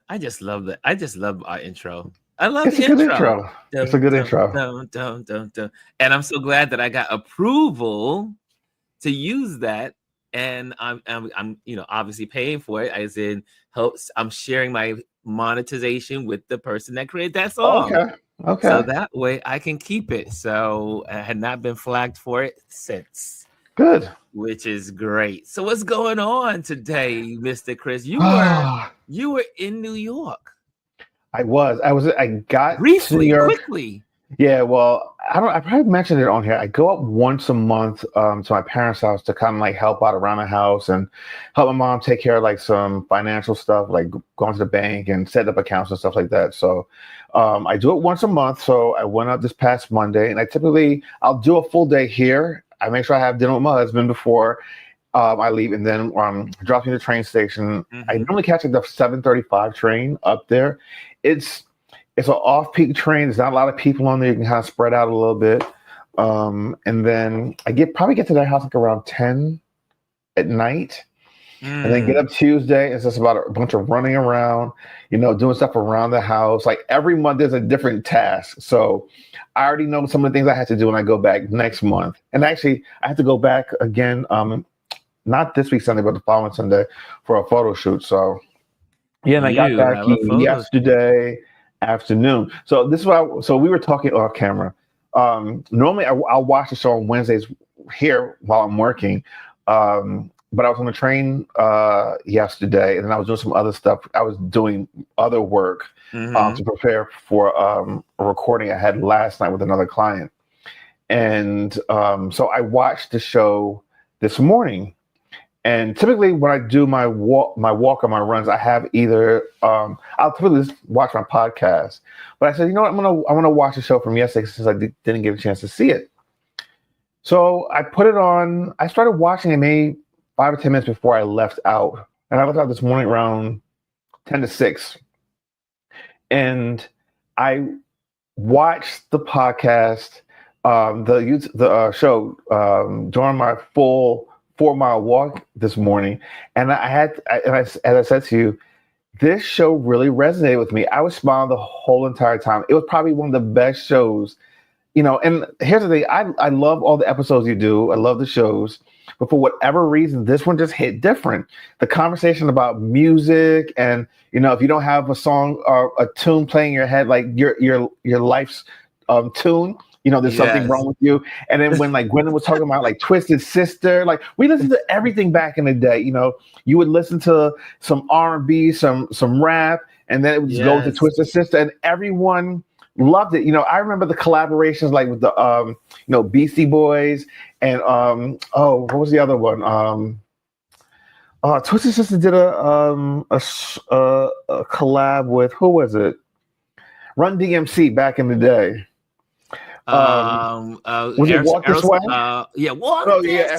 I just love that. I just love our intro. I love It's the a good intro. intro. It's a Dum, good dum, intro. dum, dum, dum, dum. And I'm so glad that I got approval to use that. And I'm obviously paying for it. As in, helps. I'm sharing my monetization with the person that created that song. Okay. So Okay. that way I can keep it. So I had not been flagged for it since, Good. which is great. So what's going on today, Mr. Chris? You were Ah, you were in New York I got to New briefly, York. quickly. Yeah, well, I probably mentioned it on here. I go up once a month to my parents' house to kind of like help out around the house and help my mom take care of like some financial stuff, like going to the bank and set up accounts and stuff like that. So I do it once a month. So I went up this past Monday, and I'll do a full day here. I make sure I have dinner with my husband before I leave, and then drop me at the train station. I Mm-hmm. normally catch like the 7:35 train up there. It's it's an off-peak train. There's not a lot of people on there. You can kind of spread out a little bit. And then probably get to their house like around 10 at night, and then get Mm. up Tuesday. It's just about a bunch of running around, doing stuff around the house. Like every month, there's a different task. So I already know some of the things I have to do when I go back next month. And actually, I have to go back again, not this week Sunday, but the following Sunday for a photo shoot. So yeah, and I got You back have a photo shoot. yesterday afternoon. So this is so we were talking off camera. Normally I'll watch the show on Wednesdays here while I'm working. But I was on the train yesterday, and then I was doing some other stuff. I was doing other work Mm-hmm. to prepare for a recording I had last night with another client. And so I watched the show this morning. And typically, when I do my walk or my runs, I have either I'll typically just watch my podcast. But I said, you know what, I'm gonna watch the show from yesterday since I didn't get a chance to see it. So I put it on. I started watching it maybe 5 or 10 minutes before I left out, and I left out this morning around 10 to 6, and I watched the podcast, the show during my full 4 mile walk this morning, and as I said to you, this show really resonated with me. I was smiling the whole entire time. It was probably one of the best shows. And here's the thing: I love all the episodes you do. I love the shows, but for whatever reason, this one just hit different. The conversation about music, and if you don't have a song or a tune playing in your head, like your life's tune, there's something Yes. wrong with you. And then when like Gwendolyn was talking about like Twisted Sister, like we listened to everything back in the day. You would listen to some R&B, some rap, and then it would just go into Yes. Twisted Sister, and everyone loved it. I remember the collaborations like with the Beastie Boys and what was the other one? Twisted Sister did a collab with, who was it? Run DMC back in the day. Was it Walk This Way? Yeah, walk Oh this yeah,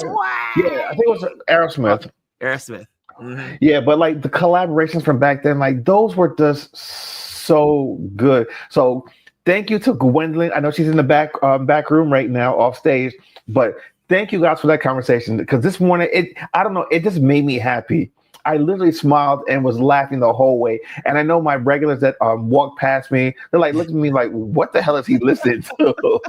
yeah. I think it was way. Aerosmith. Aerosmith. Mm-hmm. Yeah, but like the collaborations from back then, like those were just so good. So thank you to Gwendolyn. I know she's in the back room right now, off stage, but thank you guys for that conversation, because this morning I don't know, it just made me happy. I literally smiled and was laughing the whole way. And I know my regulars that walk past me, they're like looking at me like, what the hell is he listening to?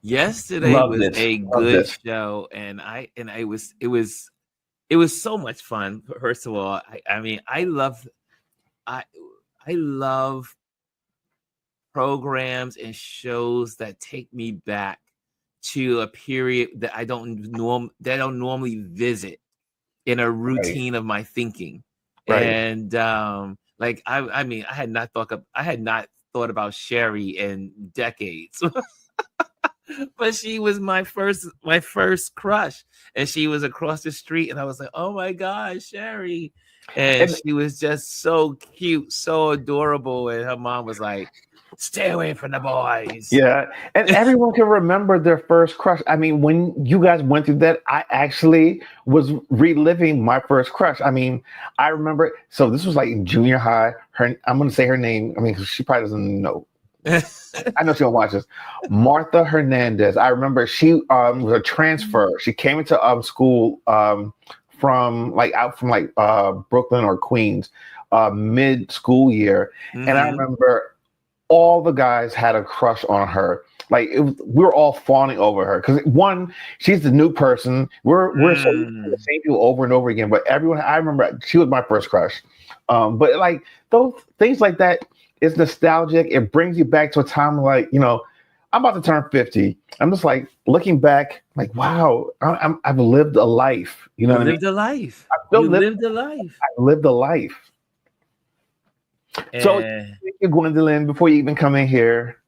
Yesterday Loved was it. a Loved good it. show, and it was so much fun. First of all, I mean, I I love programs and shows that take me back to a period that I don't normally visit in a Right. routine of my thinking. Right. And like I mean, I had not thought about Sherry in decades. But she was my first crush, and she was across the street, and I was like, oh my god, Sherry. And And she was just so cute, so adorable, and her mom was like, stay away from the boys. yeah, and everyone can remember their first crush. I mean, when you guys went through that, I actually was reliving my first crush. I mean, I remember. So this was like in junior high. I'm going to say her name. I mean, 'cause she probably doesn't know. I know she don't watch this. Martha Hernandez. I remember she was a transfer. She came into school from like out from like Brooklyn or Queens, mid school year, and I Mm-hmm. remember all the guys had a crush on her. Like we were all fawning over her because one, she's the new person. We're so used to the Mm. same people over and over again. But everyone, I remember she was my first crush. But like those things like that is nostalgic. It brings you back to a time like I'm about to turn 50. I'm just like looking back, like wow, I've lived a life. You know You what I mean? lived a life. I still You live. lived a life. I lived a life. So And thank you, Gwendolyn. Before you even come in here,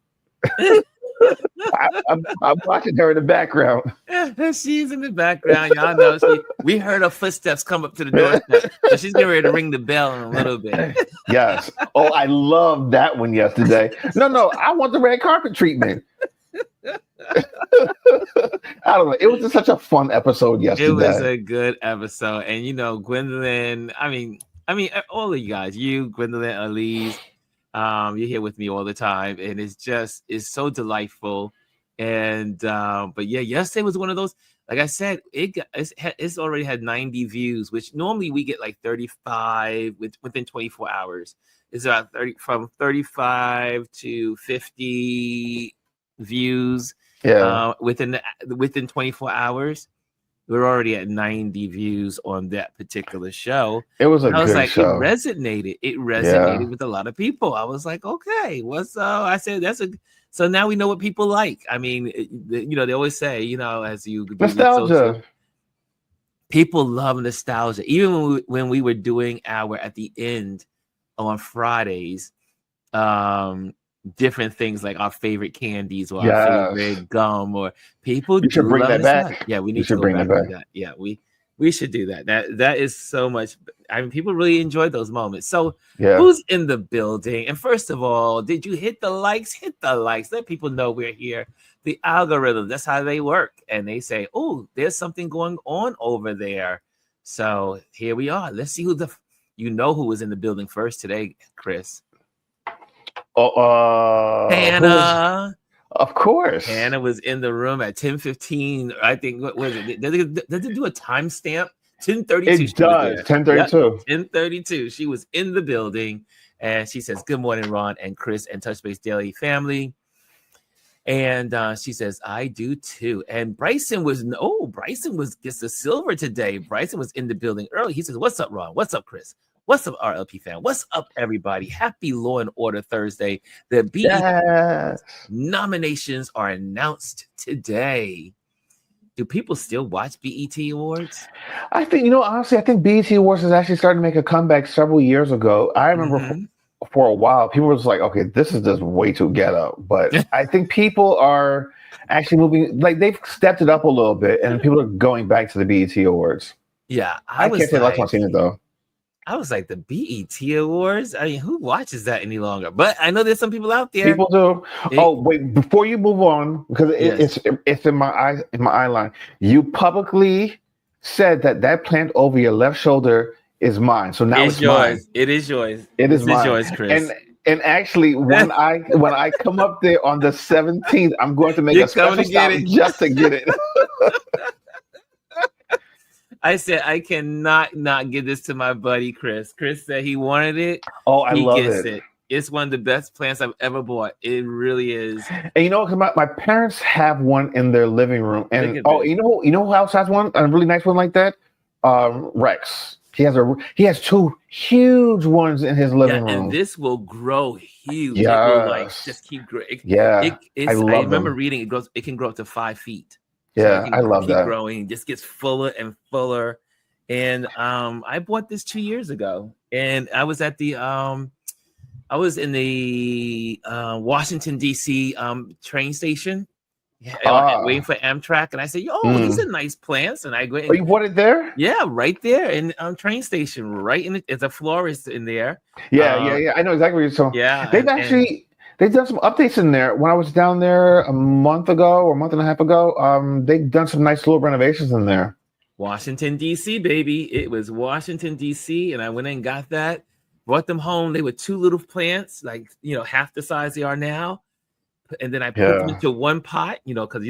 I'm watching her in the background. she's in the background. Y'all know we heard her footsteps come up to the doorstep. So she's getting ready to ring the bell in a little bit. Yes. Oh, I loved that one yesterday. No, I want the red carpet treatment. I don't know. It was just such a fun episode It was yesterday. a good episode. And Gwendolyn, I mean, all of you guys, you, Gwendolyn, Elise, you're here with me all the time. And it's so delightful. And but yeah, yesterday was one of those, like I said, it's already had 90 views, which normally we get like 35 within 24 hours. It's about 35 to 50 views Yeah. within 24 hours. We're already at 90 views on that particular show. It was a And I was good like, it show. resonated. It Yeah. resonated with a lot of people. I was like, okay, what's I said so now we know what people like. I mean, they always say, as you do your social, Nostalgia. people love nostalgia. Even when we were doing our at the end on Fridays, um different things like our favorite candies or our Yes. favorite gum, or people You should do bring love that nostalgia. back. Yeah, we You need to should go bring that back and do back. that. Yeah, we should do that. That is so much. I mean, people really enjoy those moments. So Yeah. who's in the building? And first of all, did you hit the likes? Hit the likes. Let people know we're here. The algorithm, that's how they work. And they say, oh, there's something going on over there. So here we are. Let's see who was in the building first today, Chris. Oh, who was? Hannah. Of course. Hannah was in the room at 10:15. I think, what was it? Does it do a timestamp? 10:32. It She was does. there. Yep. 10:32. 10:32. She was in the building, and she says, "Good morning, Ron and Chris and Touch Base Daily family." And she says, "I do too." And Bryson gets the silver today. Bryson was in the building early. He says, "What's up, Ron? What's up, Chris? What's up, RLP fan? What's up, everybody? Happy Law and Order Thursday. The BE Yes. nominations are announced today." Do people still watch BET Awards? I think, honestly, I think BET Awards has actually started to make a comeback several years ago. I remember Mm-hmm. for a while, people were just like, okay, this is just way too ghetto. But I think people are actually moving, like they've stepped it up a little bit, and people are going back to the BET Awards. Yeah, I can't say the last time I've seen it though. I was like, the BET Awards? I mean, who watches that any longer? But I know there's some people out there. People do. It, Oh, wait, before you move on, because yes, it's in my eye line. You publicly said that plant over your left shoulder is mine. So now it's it's mine. yours. It is yours. It is This is mine. yours, Chris. And actually, when I come up there on the 17th, I'm going to make You're a coming special to get stop it. just to get it. I said I cannot not give this to my buddy Chris. Chris said he wanted it. Oh, I He love gets it. it. It's one of the best plants I've ever bought. It really is. And you know, because my parents have one in their living room, Look and at oh, this. you know who else has one? A really nice one like that. Rex. He has two huge ones in his Yeah, living and room. this will grow huge. It will like Yes. just keep growing. Yeah. I I love remember them. reading it grows. It can grow up to 5 feet, so it Yeah, I can love keep that. growing. It just gets fuller and fuller. And I bought this 2 years ago, and I was in the Washington D.C. Train station, waiting Ah. for Amtrak, and I said, "Yo, these Mm. are nice plants." And I go Oh, and you bought it there? yeah, right there in train station, right in it. It's a florist in there. Uh, Yeah. I know exactly what you're talking. yeah, and They've done some updates in there. When I was down there a month ago or a month and a half ago, they've done some nice little renovations in there. Washington D.C. baby, it was Washington D.C. and I went and got that. Brought them home. They were two little plants, like half the size they are now. And then I put them Yeah. into one pot, because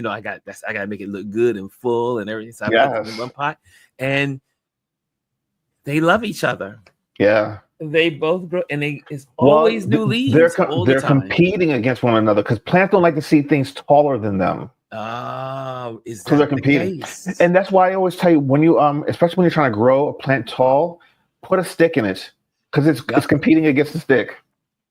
I got to make it look good and full and everything. So I put them in Yes. one pot, and They love each other. Yeah. They both grow, and it's Well, always new they're leaves all the they're time. competing against one another because plants don't like to see things taller than them, Oh, is so they're that the competing. case? And that's why I always tell you when you especially when you're trying to grow a plant tall, put a stick in it because it's Yep. competing against the stick.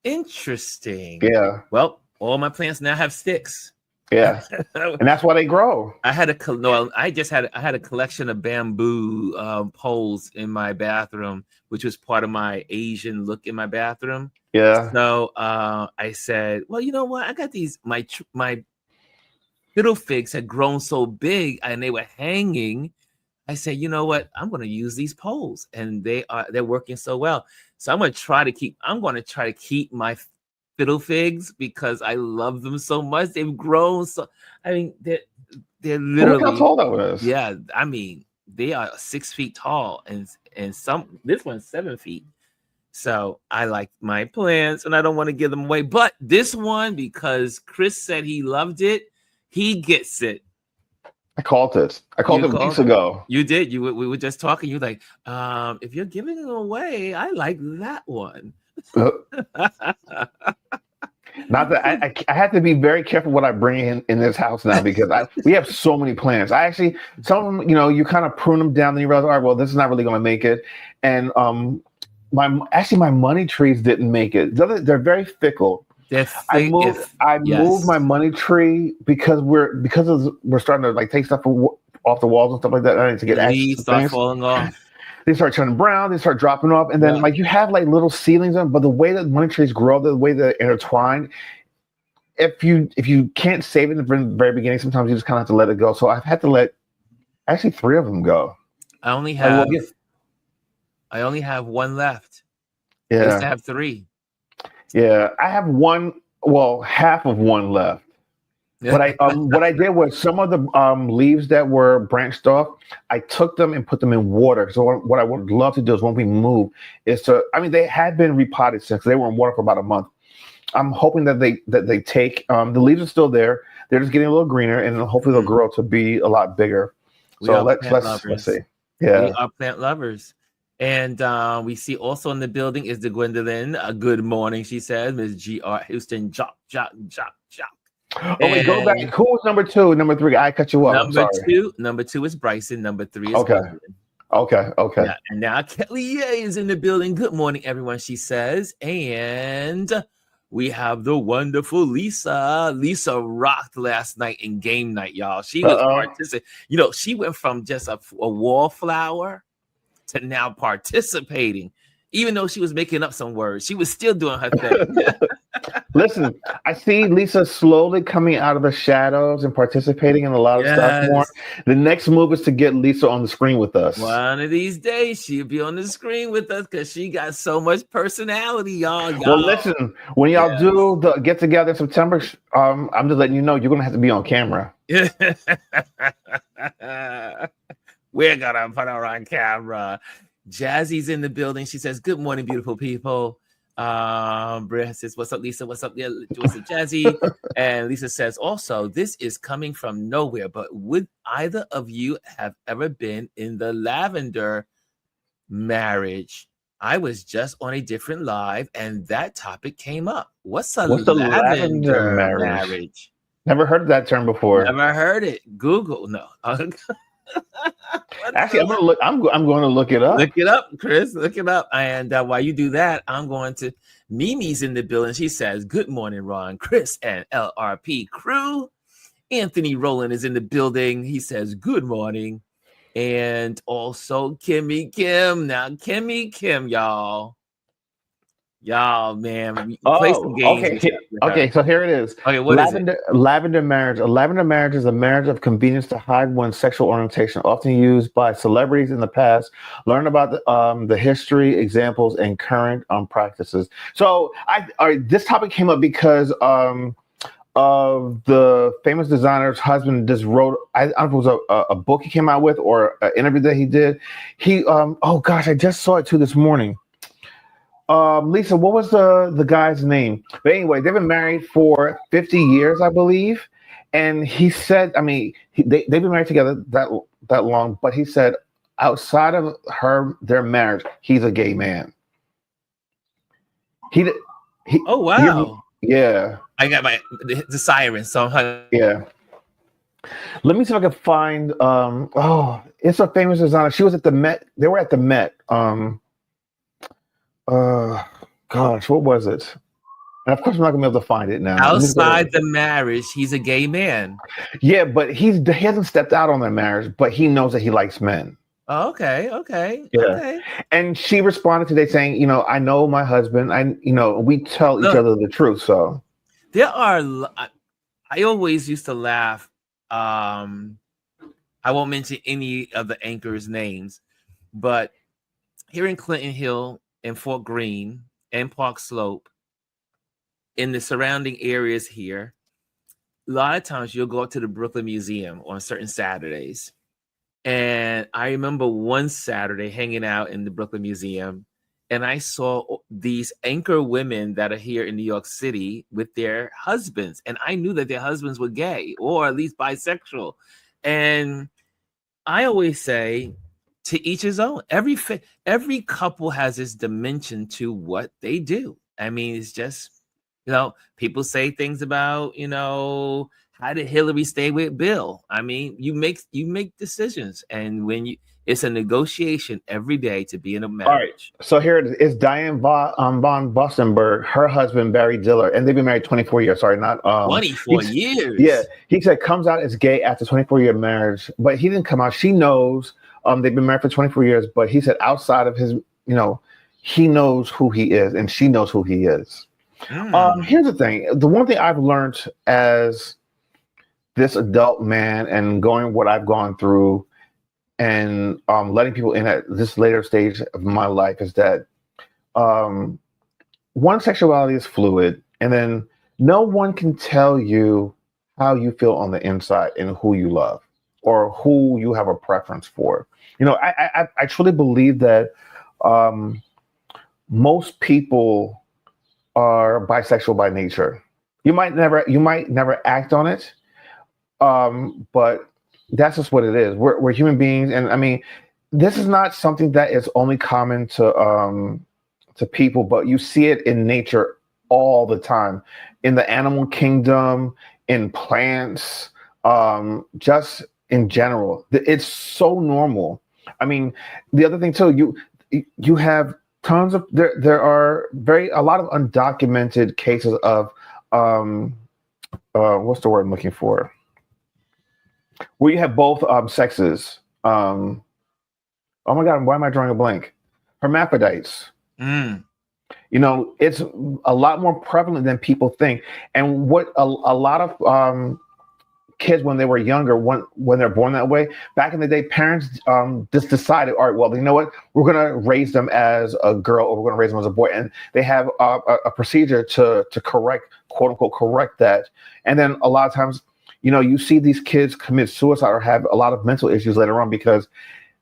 Interesting. Yeah, Well, all my plants now have sticks. yeah, and that's why they grow. I had no. I had a collection of bamboo poles in my bathroom, which was part of my Asian look in my bathroom. Yeah, So I said, well, you know what? I got these. My fiddle figs had grown so big, and they were hanging. I said, you know what? I'm going to use these poles, and they're working so well. So I'm going to try to keep. I'm going to try to keep my fiddle figs because I love them so much. They've grown so. I mean, they're well, look how literally, tall that was. yeah. I mean, they are 6 feet tall, and some this one's 7 feet. So I like my plants, and I don't want to give them away. But this one, because Chris said he loved it, he gets it. I called it. I called You it weeks called it. ago. You did. We were just talking. You like, if you're giving it away, I like that one. Uh, Not that I have to be very careful what I bring in this house now because we have so many plants. I actually some of them, you kind of prune them down, then you realize, all right, well, this is not really going to make it. And my money trees didn't make it. They're very fickle. I moved Yes, my money tree because we're starting to like take stuff off the walls and stuff like that. I need to the get access leaves to start things. falling off. They start turning brown, they start dropping off, and then Yeah, like you have like little ceilings on, but the way that money trees grow, the way they're intertwined, if you can't save it in the very beginning, sometimes you just kind of have to let it go. So I've had to let actually three of them go. I only I will have get I only have one left. I used to yeah, have three. yeah. I have one, well, half of one left. But I what I did was some of the leaves that were branched off, I took them and put them in water. So what I would love to do is when we move is to I mean they had been repotted since they were in water for about a month. I'm hoping that they take the leaves are still there. They're just getting a little greener, and hopefully they'll Mhm. grow to be a lot bigger. We So are let's plant let's see. lovers. We Yeah. are plant lovers. And we see also in the building is the Gwendolyn. Good morning, she says. Miss G.R. Houston, jock, jock, jock, jock. Oh wait, go back. And Who was number two? Number three. I cut you off. I'm sorry. number two is Bryson. Number three is Okay. Gwendolyn. Okay. Okay. Yeah, and now Kelly is in the building. Good morning, everyone, she says. And we have the wonderful Lisa. Lisa rocked last night in game night, y'all. She Uh was oh. participating. She went from just a wallflower to now participating. Even though she was making up some words, she was still doing her thing. Listen, I see Lisa slowly coming out of the shadows and participating in a lot of stuff more. Yes. The next move is to get Lisa on the screen with us. One of these days she'll be on the screen with us because she got so much personality, y'all. Well, Y'all. listen, when y'all Yes. do the get together in September, I'm just letting you know you're gonna have to be on camera. We're gonna put her on camera. Jazzy's in the building. She says, "Good morning, beautiful people." Bria says, "What's up, Lisa? What's up, what's up, Jazzy?" And Lisa says, "Also, this is coming from nowhere, but would either of you have ever been in the lavender marriage? I was just on a different live, and that topic came up. What's a What's the lavender lavender marriage? marriage? Never heard of that term before. Never heard it. Google. No." Actually, I'm gonna look. I'm going to look it up. Look it up, Chris. Look it up. And while you do that, I'm going to Mimi's in the building. She says, "Good morning, Ron, Chris, and LRP crew." Anthony Rowland is in the building. He says, "Good morning." And also Kimmy Kim. Now, Kimmy Kim, y'all, man, we play some Oh, games okay. with her. Okay, so here it is. Okay, what is it? Lavender marriage. A lavender marriage is a marriage of convenience to hide one's sexual orientation, often used by celebrities in the past. Learn about the history, examples, and current practices. So, this topic came up because of the famous designer's husband just wrote. I don't know if it was a book he came out with or an interview that he did. He oh gosh, I just saw it too this morning. Lisa, what was the guy's name? But anyway, they've been married for 50 years, I believe. And he said, I mean, they've been married together that long, but he said outside of their marriage, he's a gay man. He he Oh he wow. yeah. I got the siren, so Yeah. Let me see if I can find. Oh, it's a famous designer. She was at the Met. They were at the Met. Uh, Gosh, what was it? And of course, I'm not gonna be able to find it now. Let me just go outside to. the marriage, he's a gay man. Yeah, but he hasn't stepped out on their marriage, but he knows that he likes men. Oh, okay, okay, Yeah, okay. and she responded today saying, I know my husband. We tell each Look, other the truth. So there are. I always used to laugh. Um, I won't mention any of the anchors' names, but here in Clinton Hill and Fort Greene and Park Slope, in the surrounding areas here, a lot of times you'll go up to the Brooklyn Museum on certain Saturdays. And I remember one Saturday hanging out in the Brooklyn Museum, and I saw these anchor women that are here in New York City with their husbands. And I knew that their husbands were gay or at least bisexual. And I always say, to each his own. Every couple has this dimension to what they do. I mean, it's just people say things about how did Hillary stay with Bill? I mean, you make decisions, and it's a negotiation every day to be in a all right. marriage. So here it is. It's Diane von Bostenberg, her husband Barry Diller, and they've been married 24 years. Sorry, not 24 he's yeah. years. He said comes out as gay after 24-year marriage, but he didn't come out. She knows. They've been married for 24 years, but he said outside of his, he knows who he is, and she knows who he is. Mm. Here's the thing. The one thing I've learned as this adult man and going what I've gone through and letting people in at this later stage of my life is that um, one, sexuality is fluid, and then no one can tell you how you feel on the inside and who you love or who you have a preference for. I truly believe that um, most people are bisexual by nature. You might never act on it, but that's just what it is. We're human beings, and I mean, this is not something that is only common to people, but you see it in nature all the time, in the animal kingdom, in plants, just in general. It's so normal. I mean, the other thing too, you have tons of there are a lot of undocumented cases of um, what's the word I'm looking for? Where you have both sexes. Oh my God, why am I drawing a blank? Hermaphrodites. Mm. It's a lot more prevalent than people think. And what a lot of kids, when they were younger, when they're born that way, back in the day, parents just decided, all right, well, you know what, we're going to raise them as a girl or we're going to raise them as a boy. And they have a procedure to correct, quote unquote, correct that. And then a lot of times, you see these kids commit suicide or have a lot of mental issues later on because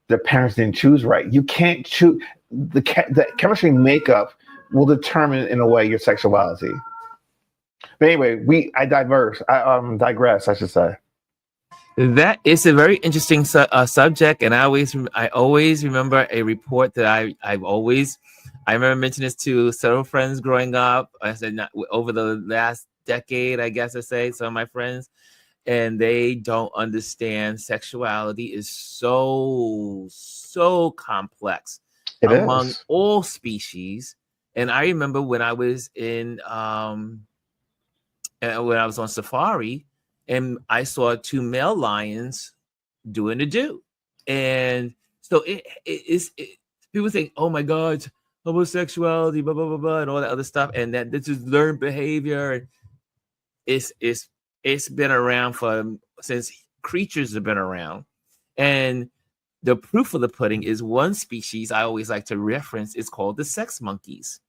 their parents didn't choose right. You can't choose. The chemistry makeup will determine, in a way, your sexuality. But anyway, I digress, I should say. That is a very interesting subject, and I always remember a report that I remember mentioning this to several friends growing up. I said not, over the last decade, I guess I say some of my friends, and they don't understand sexuality is so complex It among is. all species. And I remember when I was on safari and I saw two male lions doing the do. And so people think, oh my God, homosexuality, blah, blah, blah, blah, and all that other stuff. And that this is learned behavior. And it's, it's, it's been around since creatures have been around. And the proof of the pudding is one species I always like to reference is called the sex monkeys.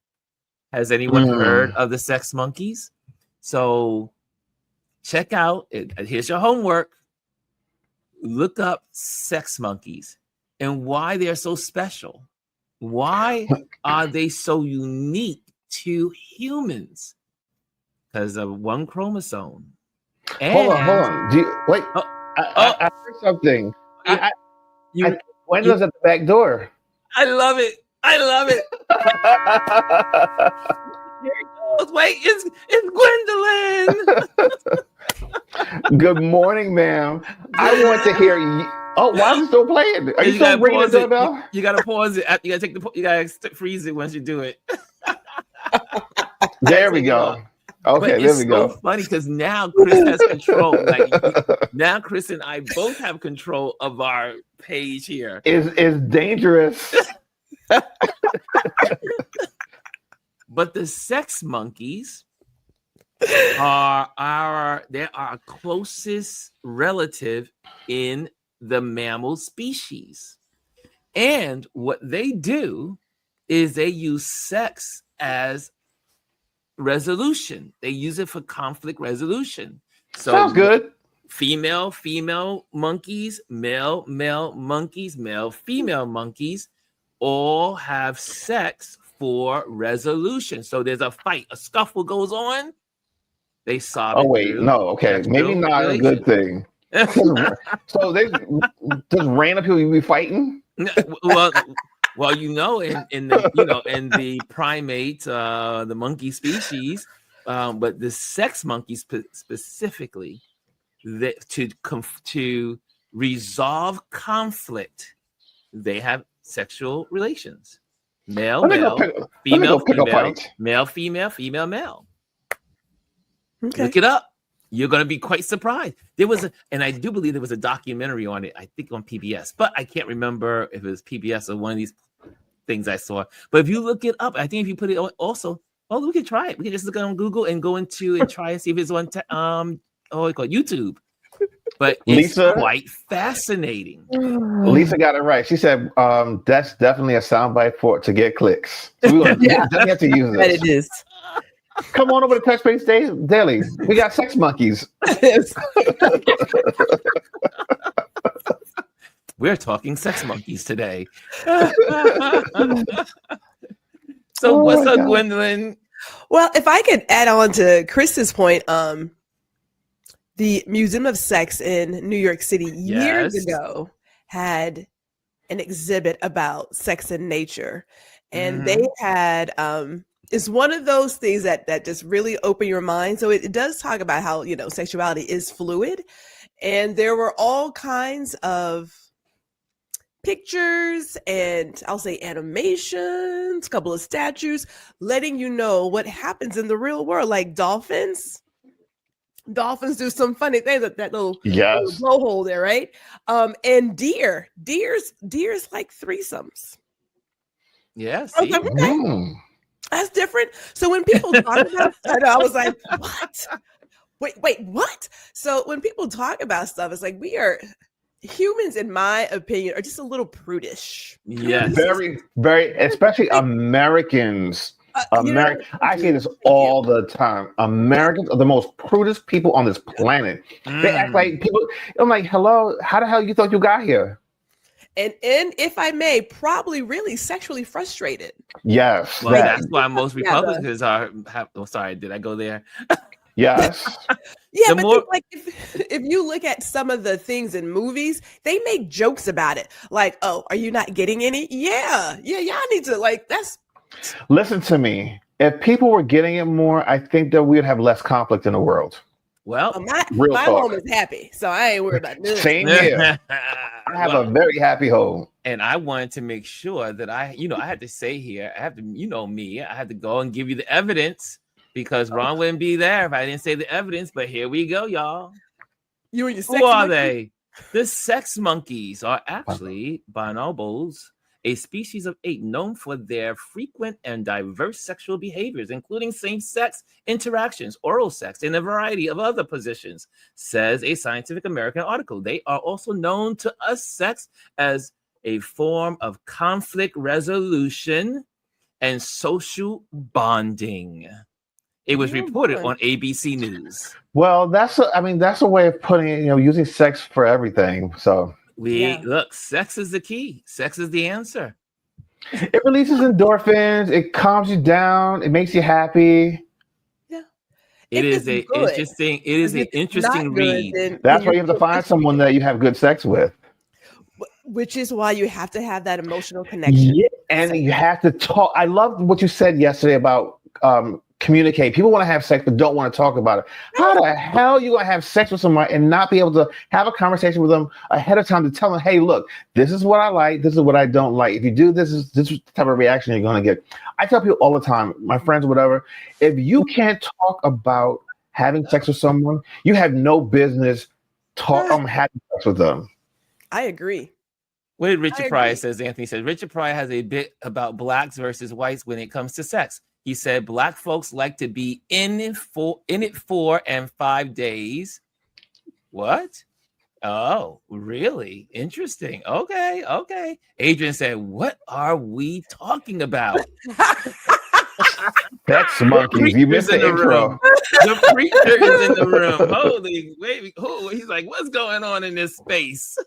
Has anyone heard Mm. of the sex monkeys? So check out it. Here's your homework. Look up sex monkeys and why they're so special. Why are they so unique to humans? Because of one chromosome. Hold on, hold And on. Do you wait? oh, I oh heard something. you I, I you Windows at the back door. I love it. I love it. Here it goes. Wait, it's Gwendolyn. Good morning, ma'am. I want to hear you. Oh, why is it still playing? Are you still gotta ringing the pause it. doorbell? You gotta pause it. You gotta you gotta freeze it once you do it. There we Take it off. go. Okay, But there it's we so go. funny because now Chris has control. Like now, Chris and I both have control of our page here. Is dangerous. But the sex monkeys are our closest relative in the mammal species. And what they do is they use sex as resolution. They use it for conflict resolution. So Sounds good. Female monkeys, male monkeys, male female monkeys all have sex for resolution. So there's a fight, a scuffle goes on. They solve it. Oh wait, through no, okay, maybe sexual not a good thing. So they just random people you be fighting. Well, in the in the primate, the monkey species, but the sex monkeys specifically, that to resolve conflict, they have sexual relations. Male, female, female, male. Okay. Look it up. You're going to be quite surprised. And I do believe there was a documentary on it, I think on PBS, but I can't remember if it was PBS or one of these things I saw. But if you look it up, I think if you put it on also, we can try it. We can just look on Google and go into and try and see if it's on YouTube. But it's quite fascinating. Lisa got it right. She said that's definitely a soundbite for to get clicks. So we definitely have to use this. That it is. Come on over to Touch Base Daily. We got sex monkeys. We're talking sex monkeys today. So what's up, Gwendolyn? Well, if I could add on to Chris's point, the Museum of Sex in New York City years ago had an exhibit about sex and nature. And they had it's one of those things that just really open your mind. So it does talk about how, sexuality is fluid. And there were all kinds of pictures and I'll say animations, a couple of statues, letting you know what happens in the real world, like dolphins. Dolphins do some funny things at that little blowhole there, right? And deers like threesomes. Yes. I was like, okay, that's different. So when people talk about it, I was like, what? Wait, what? So when people talk about stuff, it's like humans, in my opinion, are just a little prudish. Yes. Very, very, especially Americans. I say this all the time. Americans are the most prudent people on this planet. They act like people. I'm like, hello, how the hell you thought you got here? And if I may, probably really sexually frustrated. Yes. Well, that's why most Republicans are. Sorry, did I go there? Yes. Yeah, but if you look at some of the things in movies, they make jokes about it. Like, oh, are you not getting any? Yeah, y'all need to that's. Listen to me. If people were getting it more, I think that we'd have less conflict in the world. Well, my home is happy, so I ain't worried about this. Same here. I have a very happy home. And I wanted to make sure that I had to say here, I have to, me, I had to go and give you the evidence because Ron wouldn't be there if I didn't say the evidence. But here we go, y'all. You and your sex Who are monkey? they? The sex monkeys are actually bonobos, a species of ape known for their frequent and diverse sexual behaviors, including same-sex interactions, oral sex, and a variety of other positions, says a Scientific American article. They are also known to us sex as a form of conflict resolution and social bonding. It was reported on ABC News. Well, that's a way of putting it, using sex for everything. So look, sex is the key. Sex is the answer. It releases endorphins. It calms you down. It makes you happy. Yeah. It is an interesting read. That's why you have to find someone that you have good sex with. Which is why you have to have that emotional connection. Yeah, and you have to talk. I love what you said yesterday about communicate. People want to have sex but don't want to talk about it. How the hell are you going to have sex with somebody and not be able to have a conversation with them ahead of time to tell them, hey, look, this is what I like, this is what I don't like. If you do this is the type of reaction you're going to get. I tell people all the time, my friends, whatever, if you can't talk about having sex with someone, you have no business having sex with them. I agree. What did Richard Pryor says? Anthony says Richard Pryor has a bit about blacks versus whites when it comes to sex. He said black folks like to be in it 4 and 5 days. What? Oh, really? Interesting. Okay. Adrian said, "What are we talking about?" That's monkeys. You missed the intro. The preacher is in the room. Holy wait, he's like, what's going on in this space?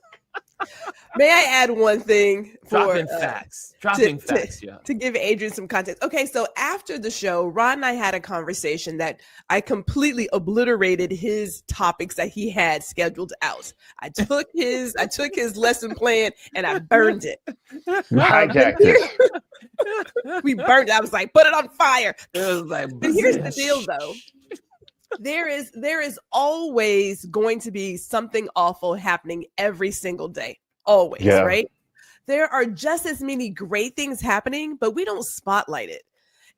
May I add one thing dropping facts to give Adrian some context? Okay, so after the show, Ron and I had a conversation that I completely obliterated his topics that he had scheduled out. I took his lesson plan and I burned it. Hijacked it. We burned it. I was like, put it on fire. It was like, but here's the deal though. There is always going to be something awful happening every single day. Always, right? There are just as many great things happening, but we don't spotlight it.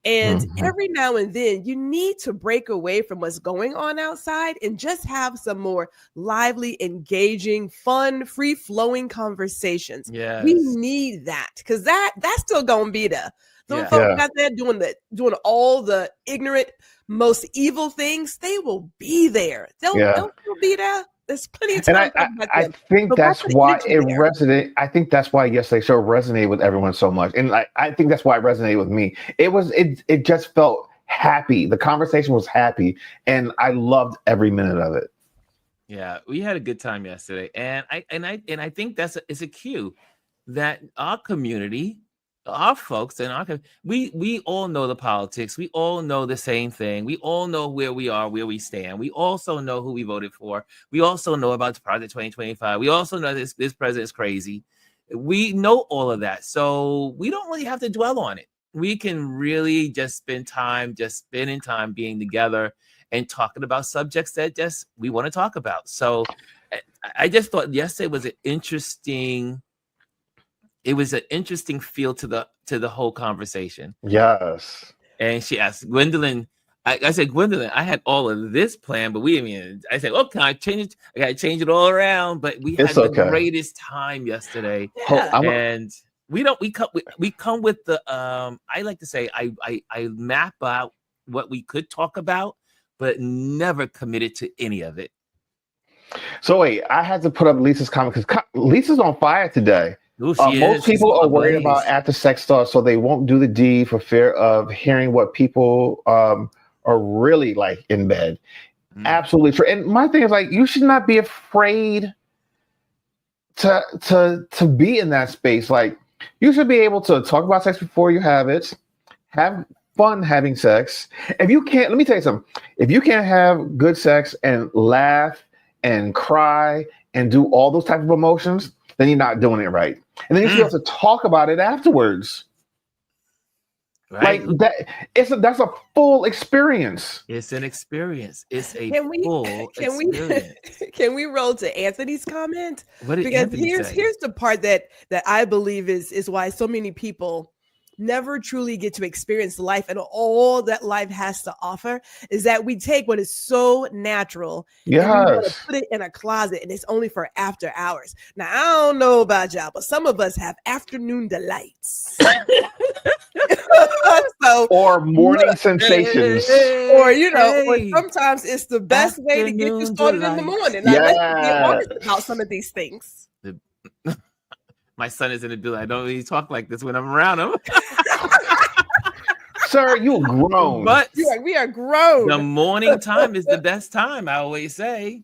And every now and then you need to break away from what's going on outside and just have some more lively, engaging, fun, free-flowing conversations. Yes. We need that because that's still gonna be there. Those folks out there doing all the ignorant, most evil things, they will be there. They'll be there. There's plenty of time. And I think that's why it resonated. I think that's why yesterday's show resonated with everyone so much. And I think that's why it resonated with me. It just felt happy. The conversation was happy. And I loved every minute of it. Yeah, we had a good time yesterday. And I think it's a cue that our community, our folks and we all know the politics. We all know the same thing. We all know where we are, where we stand. We also know who we voted for. We also know about the Project 2025. We also know this president is crazy. We know all of that. So we don't really have to dwell on it. We can really just spending time being together and talking about subjects that just we want to talk about. So I just thought yesterday was an interesting feel to the whole conversation. Yes. And she asked Gwendolyn, I said, Gwendolyn, I had all of this planned, but I said, can I change it? I got to change it all around. But we had the greatest time yesterday. Yeah. And we come with the, I like to say, I map out what we could talk about, but never committed to any of it. So wait, I had to put up Lisa's comment because Lisa's on fire today. Ooh, most people are worried about after sex stuff, so they won't do the deed for fear of hearing what people are really like in bed. Absolutely true. And my thing is you should not be afraid to be in that space. You should be able to talk about sex before you have it, have fun having sex. If you can't, let me tell you something. If you can't have good sex and laugh and cry and do all those type of emotions, then you're not doing it right. And then you should be able to talk about it afterwards. Right. That's a full experience. It's an experience. It's a full experience. Can we roll to Anthony's comment? What did Anthony say? Here's the part that I believe is why so many people never truly get to experience life and all that life has to offer is that we take what is so natural and we want to put it in a closet and it's only for after hours. Now, I don't know about y'all, but some of us have afternoon delights. Or morning sensations. Or sometimes it's the best way to get you started in the morning. Now, let's be honest about some of these things. My son is in the building. I don't really talk like this when I'm around him. Sir, you're grown. But we are grown. The morning time is the best time, I always say.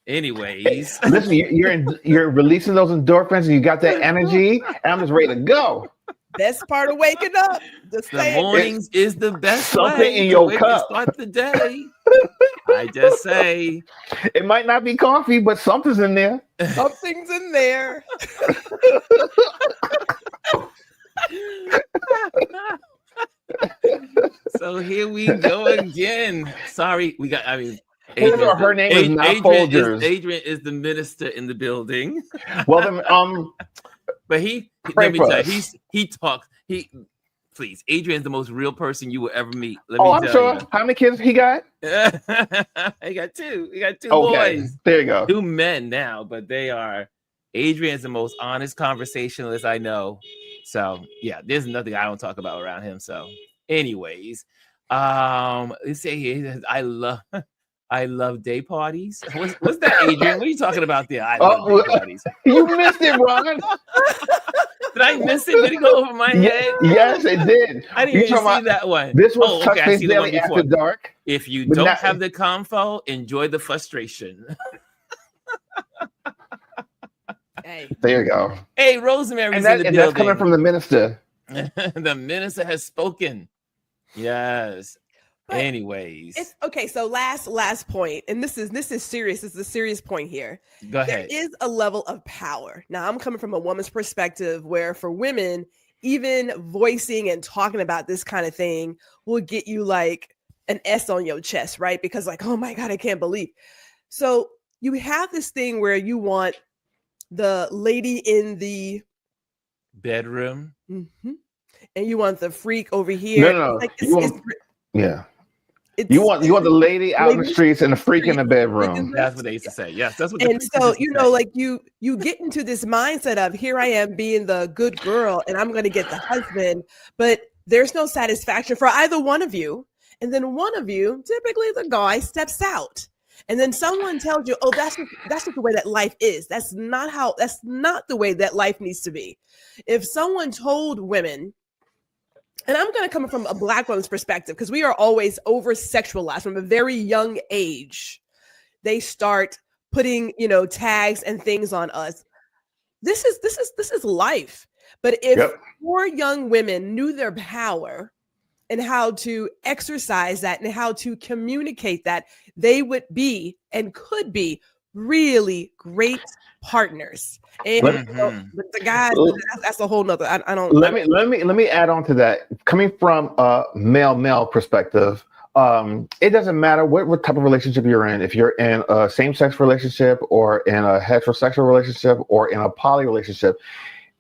Anyways. Listen, you're releasing those endorphins and you got that energy, and I'm just ready to go. Best part of waking up. Just The saying. mornings is the best something way in to your wake and cup. start the day. I just say. It might not be coffee, but something's in there. Something's in there. So here we go again. Sorry, we got. I mean, His or her name is not Folgers. Adrian is the minister in the building. Well, then, but let me tell you, he talks. Please, Adrian's the most real person you will ever meet. I'm sure. How many kids he got? He got two. He got two boys. There you go. 2 men now, but they are. Adrian's the most honest conversationalist I know. So yeah, there's nothing I don't talk about around him. So, anyways, let's say here, I love day parties. What's that, Adrian? What are you talking about there? I love day parties. You missed it, Ron. Did I miss it? Did it go over my head? Yes, it did. I didn't even see that one. This was Touch Base Daily After Dark. If you don't have the convo, enjoy the frustration. Hey. There you go. Hey, Rosemary's in the building. That's coming from the minister. The minister has spoken. Yes. But anyways, okay. So last point, and this is serious. This is a serious point here. Go ahead. There is a level of power. Now, I'm coming from a woman's perspective, where for women, even voicing and talking about this kind of thing will get you like an S on your chest, right? Because like, oh my God, I can't believe. So you have this thing where you want the lady in the bedroom, and you want the freak over here. No. Like, you want the lady out in the streets and the freak in the bedroom. That's what they used to say. Yes, that's what. And so like you get into this mindset of, here I am being the good girl, and I'm going to get the husband, but there's no satisfaction for either one of you. And then one of you, typically the guy, steps out. And then someone tells you, oh, that's just the way that life is. That's not the way that life needs to be. If someone told women, and I'm going to come from a Black woman's perspective, because we are always over sexualized from a very young age. They start putting, tags and things on us. This is life. But if more young women knew their power and how to exercise that and how to communicate that, they would be and could be really great partners. And the guys, that's a whole nother. I don't. Let me add on to that. Coming from a male perspective, it doesn't matter what type of relationship you're in. If you're in a same-sex relationship or in a heterosexual relationship or in a poly relationship,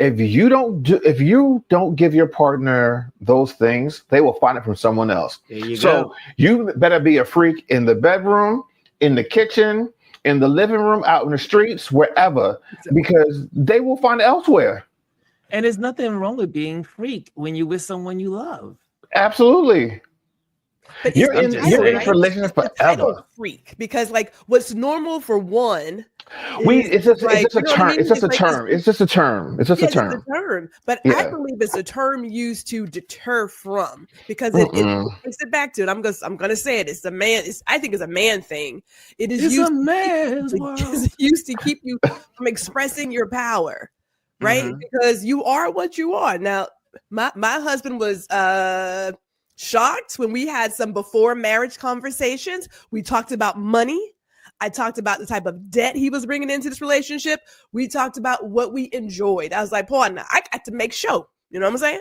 if you don't give your partner those things, they will find it from someone else. So you better be a freak in the bedroom, in the kitchen, in the living room, out in the streets, wherever, because they will find it elsewhere. And there's nothing wrong with being freak when you're with someone you love. Absolutely. But you're in a relationship forever. Freak, because like what's normal for one, it's just a term. It's just a term. But I believe it's a term used to deter from, because it brings it back to it. I'm gonna say it. It's a man. I think it's a man thing. It is used a man's world. It's used to keep you from expressing your power, right? Because you are what you are. Now, my husband was shocked when we had some before marriage conversations. We talked about money. I talked about the type of debt he was bringing into this relationship. We talked about what we enjoyed. I was like, Paul, I got to make show. You know what I'm saying?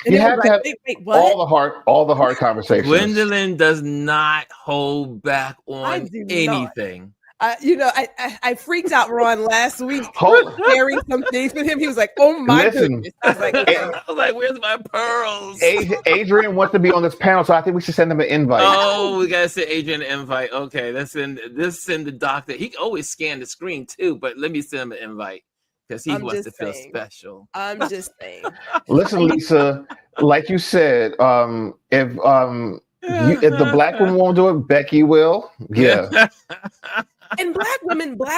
You have to have all the hard conversations. Gwendolyn does not hold back on anything. I freaked out Ron last week sharing some things with him. He was like, "Oh my goodness!" I was like, "Where's my pearls?" Adrian wants to be on this panel, so I think we should send him an invite. Oh, we gotta send Adrian an invite. Okay, let's send the doctor. He can always scan the screen too, but let me send him an invite because he wants to feel special. I'm just saying. Listen, Lisa, like you said, if the Black woman won't do it, Becky will. Yeah. And black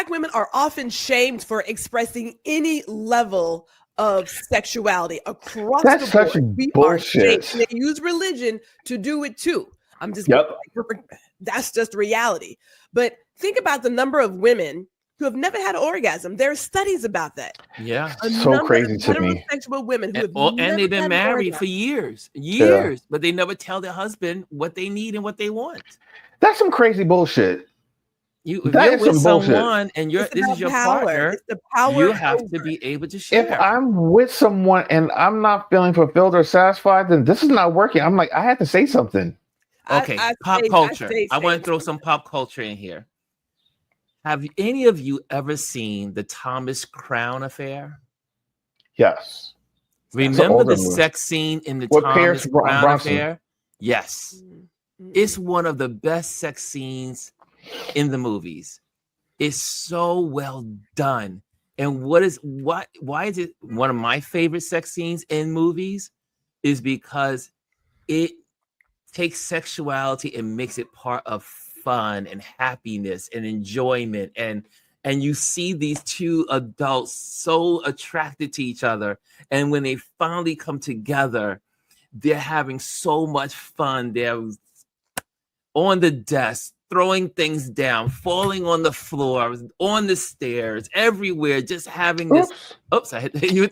women are often shamed for expressing any level of sexuality across the board. We bullshit. Are shamed. They use religion to do it too. That's just reality. But think about the number of women who have never had an orgasm. There are studies about that. Yeah. So crazy to me. Heterosexual women who have And they've been never married for years, but they never tell their husband what they need and what they want. That's some crazy bullshit. If you're with someone and this is your partner, it's the power you have to be able to share. If I'm with someone and I'm not feeling fulfilled or satisfied, then this is not working. I'm like, I had to say something. Okay, pop culture. I want to throw some pop culture in here. Have any of you ever seen the Thomas Crown Affair? Yes. Remember the sex scene in the Thomas Crown Affair? Yes. It's one of the best sex scenes in the movies. It's so well done. And why is it one of my favorite sex scenes in movies? Is because it takes sexuality and makes it part of fun and happiness and enjoyment, and you see these two adults so attracted to each other, and when they finally come together, they're having so much fun. They're on the desk, throwing things down, falling on the floor, on the stairs, everywhere, just having this. Oops, I hit you.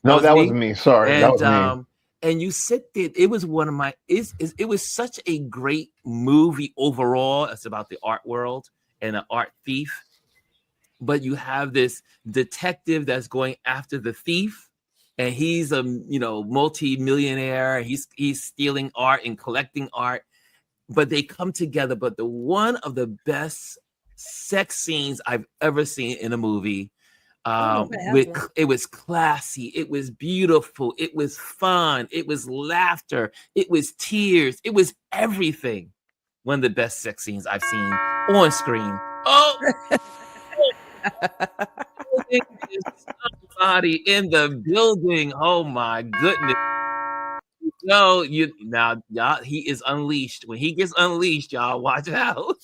No, that wasn't me. Sorry, and, that was me. And you sit there. It was one of my. It was such a great movie overall. It's about the art world and an art thief, but you have this detective that's going after the thief, and he's a multi-millionaire. He's stealing art and collecting art. But they come together. But the one of the best sex scenes I've ever seen in a movie. It was classy. It was beautiful. It was fun. It was laughter. It was tears. It was everything. One of the best sex scenes I've seen on screen. Oh, somebody in the building. Oh my goodness. No, y'all, he is unleashed. When he gets unleashed, y'all watch out.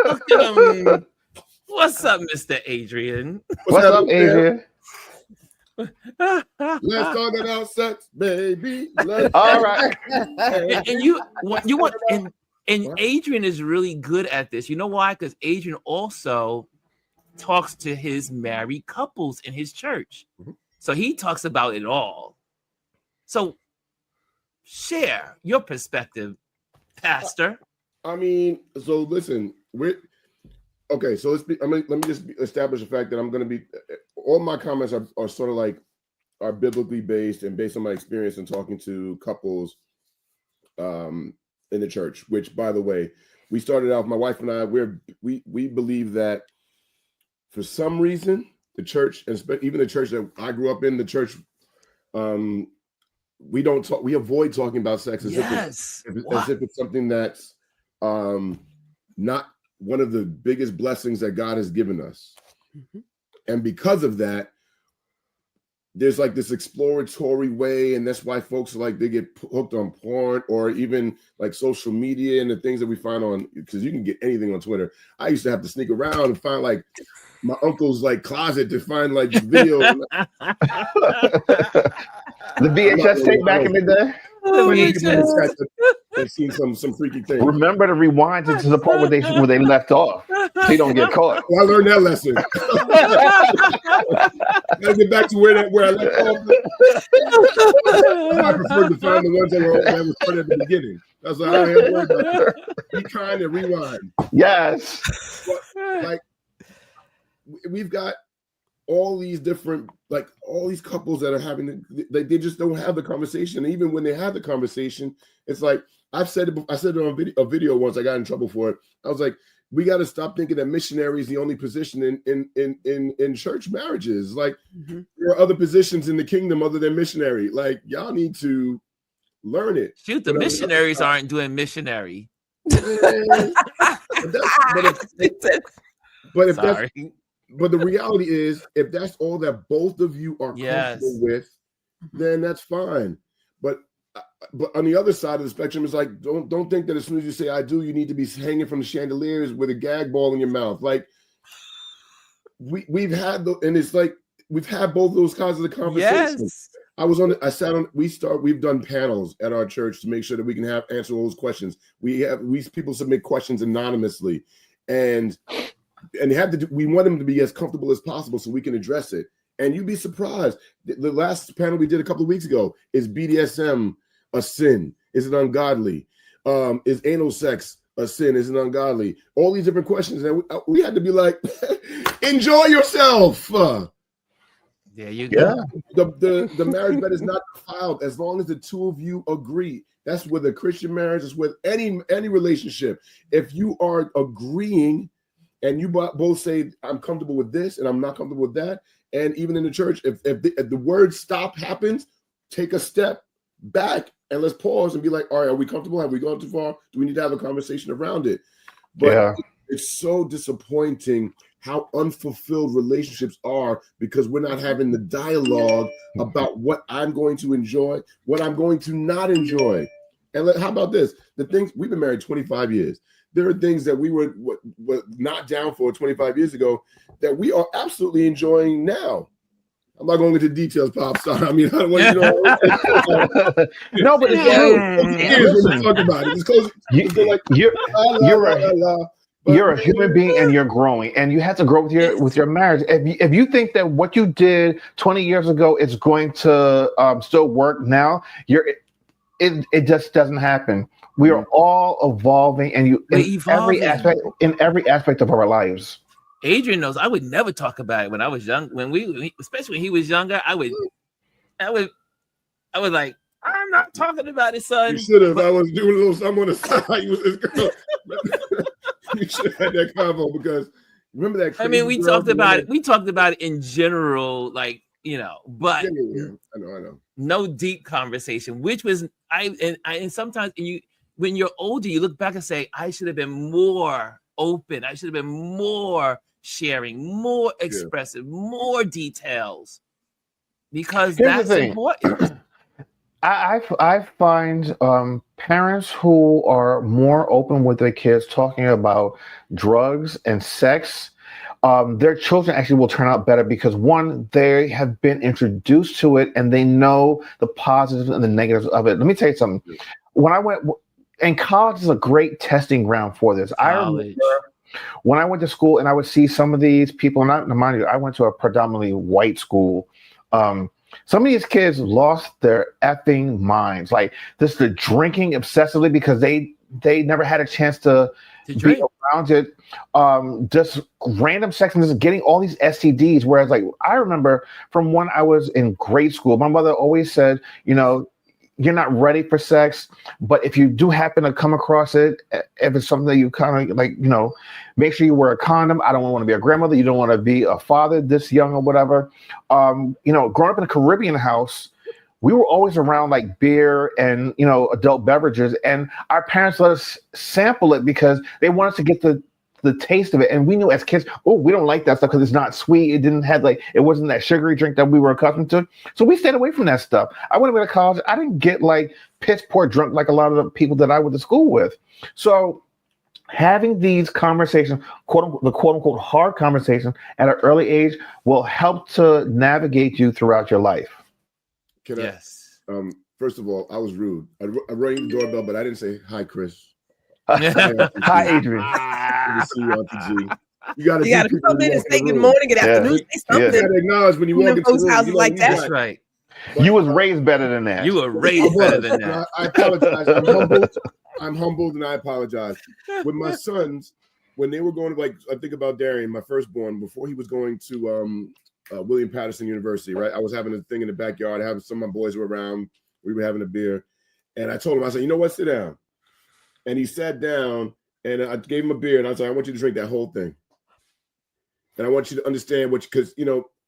Look at him. What's up, Mr. Adrian? What's up, Adrian? Let's talk about sex, baby. All right. And you want and Adrian is really good at this. You know why? Because Adrian also talks to his married couples in his church. So he talks about it all. So share your perspective, Pastor. I mean, so listen, okay, so let me just establish the fact that I'm going to be, all my comments are sort of like, are biblically based and based on my experience in talking to couples in the church, which, by the way, we started out, my wife and I, we believe that for some reason, the church, and even the church that I grew up in, the church, we avoid talking about sex as if it's something that's not one of the biggest blessings that God has given us. And because of that, there's like this exploratory way, and that's why folks they get hooked on porn or even like social media and the things that we find on, because you can get anything on Twitter. I used to have to sneak around and find like my uncle's like closet to find like video. The VHS tape back in the day. They've seen some freaky things. Remember to rewind to the part where they left off, so you don't get caught. Well, I learned that lesson. Let's get back to where I left off. I prefer to find the ones that were started at the beginning. That's like, I don't have to worry about that. Be kind and rewind. Yes. But, like, we've got all these different, like all these couples that are having, they just don't have the conversation. And even when they have the conversation, it's like, I said it on a video once, I got in trouble for it. I was like, we got to stop thinking that missionary is the only position in church marriages. Like, there are other positions in the kingdom other than missionary. Like, y'all need to learn it. Shoot, the missionaries aren't doing missionary. But the reality is, if that's all that both of you are comfortable with, then that's fine. But on the other side of the spectrum, it's like, don't think that as soon as you say I do, you need to be hanging from the chandeliers with a gag ball in your mouth. Like, we've had it's like we've had both those kinds of the conversations. Yes. We've done panels at our church to make sure that we can answer those questions. People submit questions anonymously, and and we want them to be as comfortable as possible so we can address it. And you'd be surprised. The last panel we did a couple of weeks ago, is BDSM a sin? Is it ungodly? Is anal sex a sin? Is it ungodly? All these different questions. And we had to be like, enjoy yourself. There you go. The marriage bed is not defiled as long as the two of you agree. That's with a Christian marriage. It's with any relationship. If you are agreeing and you both say, I'm comfortable with this and I'm not comfortable with that, and even in the church, if the word stop happens, take a step back and let's pause and be like, all right, are we comfortable? Have we gone too far? Do we need to have a conversation around it? But it's so disappointing how unfulfilled relationships are because we're not having the dialogue about what I'm going to enjoy, what I'm going to not enjoy. And how about this? The things, we've been married 25 years. There are things that we were not down for 25 years ago that we are absolutely enjoying now. I'm not going into details, Pop Star. I mean, I don't want you to no, but it's when we talk about it. It's close. You're a human being and you're growing, and you have to grow with your marriage. If you think that what you did 20 years ago is going to still work now, it just doesn't happen. We are all evolving, and in every aspect of our lives. Adrian knows I would never talk about it when I was young. Especially when he was younger, I was like, I'm not talking about it, son. You should have. I was doing a little something on the side. You should have had that convo because remember that. I mean, we talked about it. We talked about it in general, like, but I know. No deep conversation, which was and sometimes when you're older, you look back and say, I should have been more open. I should have been more sharing, more expressive, more details, because that's important. I find parents who are more open with their kids talking about drugs and sex, their children actually will turn out better because, one, they have been introduced to it and they know the positives and the negatives of it. Let me tell you something. When I went, and college is a great testing ground for this. I remember when I went to school and I would see some of these people, and mind you, I went to a predominantly white school. Some of these kids lost their effing minds. Like this, the drinking obsessively because they never had a chance to be around it. Just random sex and just getting all these STDs. Whereas, like, I remember from when I was in grade school, my mother always said, you're not ready for sex, but if you do happen to come across it, if it's something that you kind of like, make sure you wear a condom. I don't want to be a grandmother. You don't want to be a father this young or whatever. Growing up in a Caribbean house, we were always around like beer and, adult beverages, and our parents let us sample it because they want us to get the taste of it. And we knew as kids, we don't like that stuff because it's not sweet. It didn't have it wasn't that sugary drink that we were accustomed to. So we stayed away from that stuff. I went away to college. I didn't get like piss poor drunk like a lot of the people that I went to school with. So having these conversations, the quote unquote hard conversation at an early age will help to navigate you throughout your life. Yes. First of all, I was rude. I rang the doorbell, but I didn't say hi, Chris. Hi, Adrian. Good to see you, Auntie G. You gotta come in and say good morning, good afternoon, say something. You gotta acknowledge when you walk into those houses like that. That's right. But you was raised better than that. You were raised better than that. I apologize. I'm humbled and I apologize. With my sons, when they were going to, I think about Darian, my firstborn, before he was going to William Patterson University, right? I was having a thing in the backyard. Some of my boys were around. We were having a beer. And I told him, I said, you know what? Sit down. And he sat down and I gave him a beer and I said, I want you to drink that whole thing. And I want you to understand because,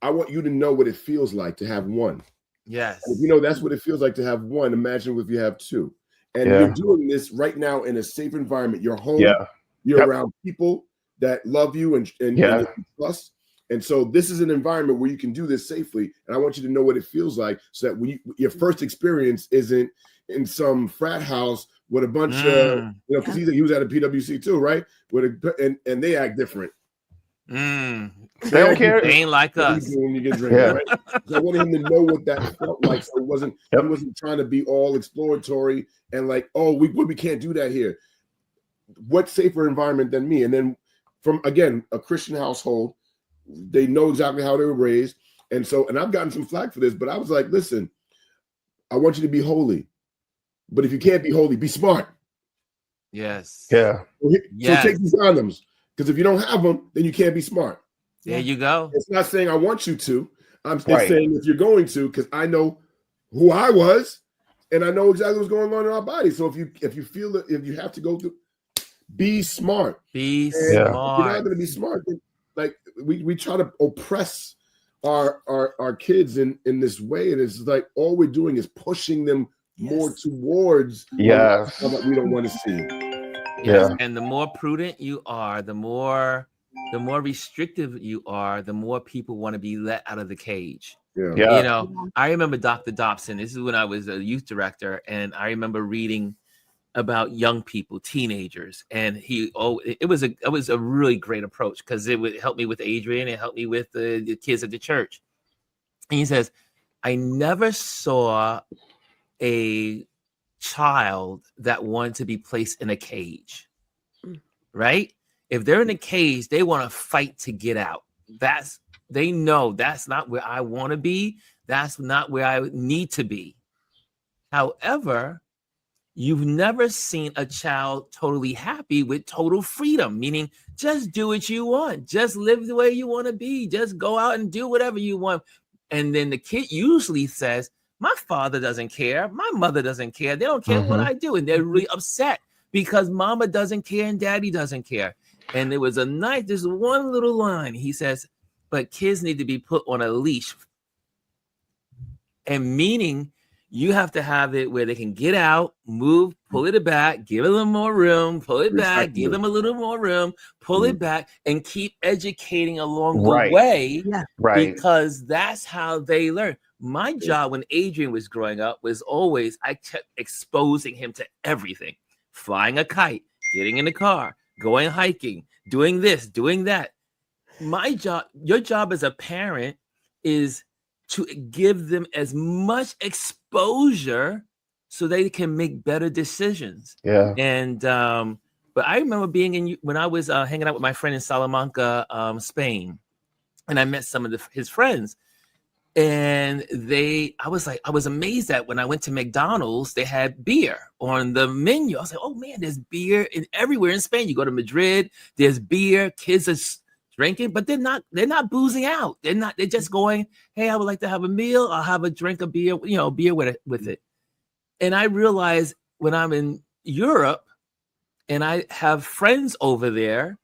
I want you to know what it feels like to have one. Yes. And if that's what it feels like to have one. Imagine if you have two. And you're doing this right now in a safe environment. You're home. Yeah. You're around people that love you and you trust. And so this is an environment where you can do this safely. And I want you to know what it feels like so that when your first experience isn't in some frat house with a bunch of, because he was at a PWC too, right? And they act different. They don't care. They ain't like us. When you get drinking, right? So I wanted him to know what that felt like. So he wasn't trying to be all exploratory and like, we can't do that here. What safer environment than me? And then from, again, a Christian household. They know exactly how they were raised. And I've gotten some flack for this, but I was like, listen, I want you to be holy. But if you can't be holy, be smart. Yes. Yeah. So take these condoms, because if you don't have them, then you can't be smart. There you go. It's not saying I want you to. I'm just saying if you're going to, because I know who I was, and I know exactly what's going on in our body. So if you feel that if you have to go through, be smart. Be smart. If you're not going to be smart, then, like we try to oppress our kids in this way, and it's like all we're doing is pushing them more towards what we don't want to see. Yeah. And the more prudent you are, the more restrictive you are, the more people want to be let out of the cage. Yeah. I remember Dr. Dobson. This is when I was a youth director, and I remember reading about young people, teenagers, and it was a really great approach, because it would help me with Adrian, it helped me with the kids at the church. And he says, I never saw a child that wanted to be placed in a cage, right? If they're in a cage, they want to fight to get out. They know that's not where I want to be. That's not where I need to be. However, you've never seen a child totally happy with total freedom, meaning just do what you want. Just live the way you want to be. Just go out and do whatever you want. And then the kid usually says, my father doesn't care. My mother doesn't care. They don't care what I do. And they're really upset because mama doesn't care and daddy doesn't care. And there was there's one little line. He says, but kids need to be put on a leash. And meaning you have to have it where they can get out, move, pull it back, give it a little more room, pull it back, give them a little more room, pull it back, and keep educating along the way, because that's how they learn. My job when Adrian was growing up was always, I kept exposing him to everything. Flying a kite, getting in the car, going hiking, doing this, doing that. My job, your job as a parent is to give them as much exposure so they can make better decisions. Yeah. And but I remember being when I was hanging out with my friend in Salamanca, Spain, and I met some of his friends. And I was amazed that when I went to McDonald's, they had beer on the menu. I was like, oh man, there's beer everywhere in Spain. You go to Madrid, there's beer, kids are drinking, but they're not boozing out. They're just going, hey, I would like to have a meal. I'll have a drink of beer, beer with it. And I realized when I'm in Europe and I have friends over there,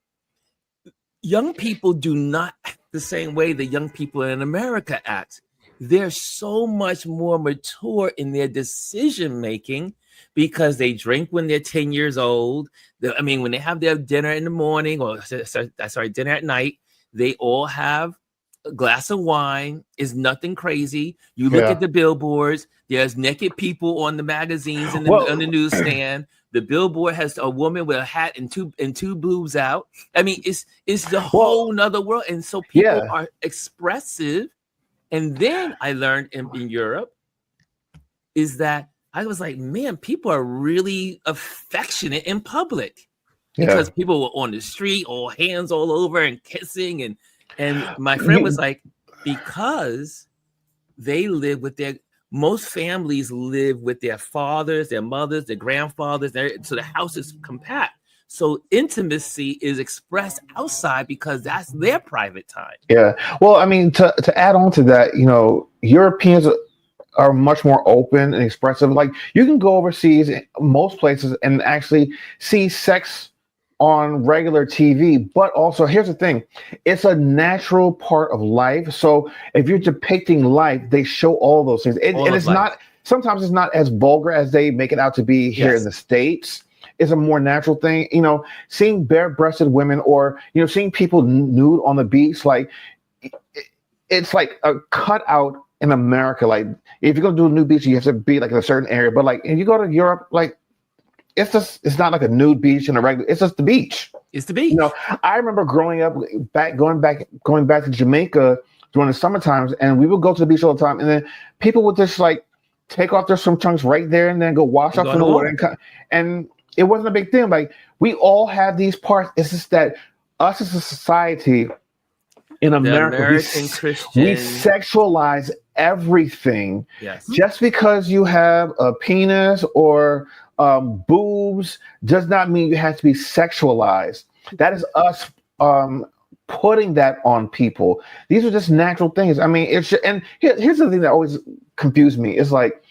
young people do not act the same way the young people in America act. They're so much more mature in their decision making because they drink when they're 10 years old. When they have their dinner in the morning, dinner at night, they all have a glass of wine. It's nothing crazy. You look at the billboards. There's naked people on the magazines and on the newsstand. The billboard has a woman with a hat and two boobs out. It's the whole nother world. And so people are expressive. And then I learned in Europe is that I was like, man, people are really affectionate in public because people were on the street, all hands all over and kissing. And my friend was like, because they live with most families live with their fathers, their mothers, their grandfathers. So the house is compact. So intimacy is expressed outside because that's their private time. Yeah. Well, to add on to that, Europeans are much more open and expressive. Like you can go overseas, most places, and actually see sex on regular TV. But also, here's the thing: it's a natural part of life. So if you're depicting life, they show all those things, and it's life. Not. Sometimes it's not as vulgar as they make it out to be here in the States. It's a more natural thing. Seeing bare-breasted women or seeing people nude on the beach, like it's like a cutout in America. Like if you're gonna do a nude beach, you have to be like in a certain area. But like if you go to Europe, like it's not like a nude beach and a regular. It's just the beach. It's the beach. I remember growing up, going back to Jamaica during the summer times, and we would go to the beach all the time, and then people would just like take off their swim trunks right there and then go wash up in the water, and it wasn't a big thing. Like we all have these parts. It's just that us as a society in America, we sexualize everything. Yes. Just because you have a penis or boobs does not mean you have to be sexualized. That is us putting that on people. These are just natural things. I mean, here's the thing that always confused me. It's like,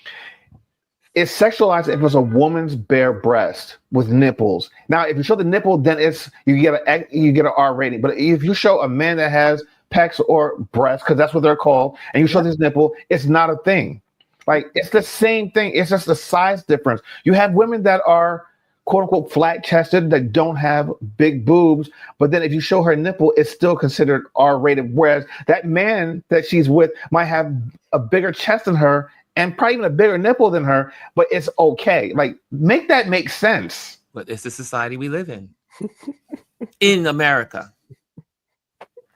it's sexualized if it's a woman's bare breast with nipples. Now, if you show the nipple, then you get an R rating. But if you show a man that has pecs or breasts, because that's what they're called, and you show this nipple, it's not a thing. Like, it's the same thing. It's just the size difference. You have women that are quote unquote flat chested that don't have big boobs, but then if you show her nipple, it's still considered R rated. Whereas that man that she's with might have a bigger chest than her and probably even a bigger nipple than her, but it's okay. Like, make that make sense. But it's the society we live in America.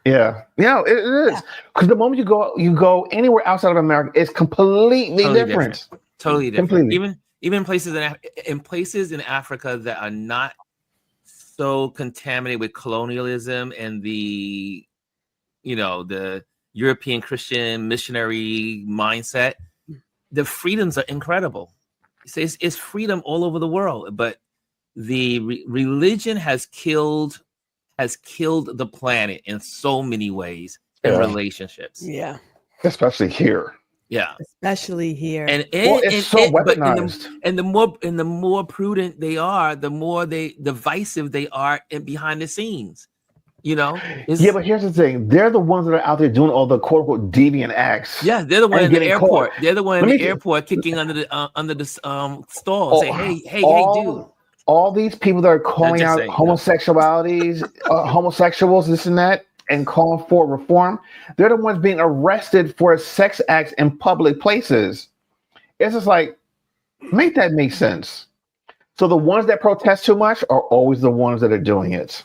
Yeah, it is. Because the moment you go anywhere outside of America, it's completely different. Totally different. Completely. Even places in Africa that are not so contaminated with colonialism and the European Christian missionary mindset, the freedoms are incredible. It's freedom all over the world, but the religion has killed the planet in so many ways in relationships. Yeah, especially here. Yeah, especially here. And it's so weaponized. The more prudent they are, the more divisive they are behind the scenes. But here's the thing: they're the ones that are out there doing all the quote unquote deviant acts. Yeah, they're the one in the airport. They're the one in the airport kicking under the stall, saying, "Hey, dude." All these people that are calling out homosexuals, this and that, and calling for reform, they're the ones being arrested for sex acts in public places. It's just like, make that make sense. So the ones that protest too much are always the ones that are doing it.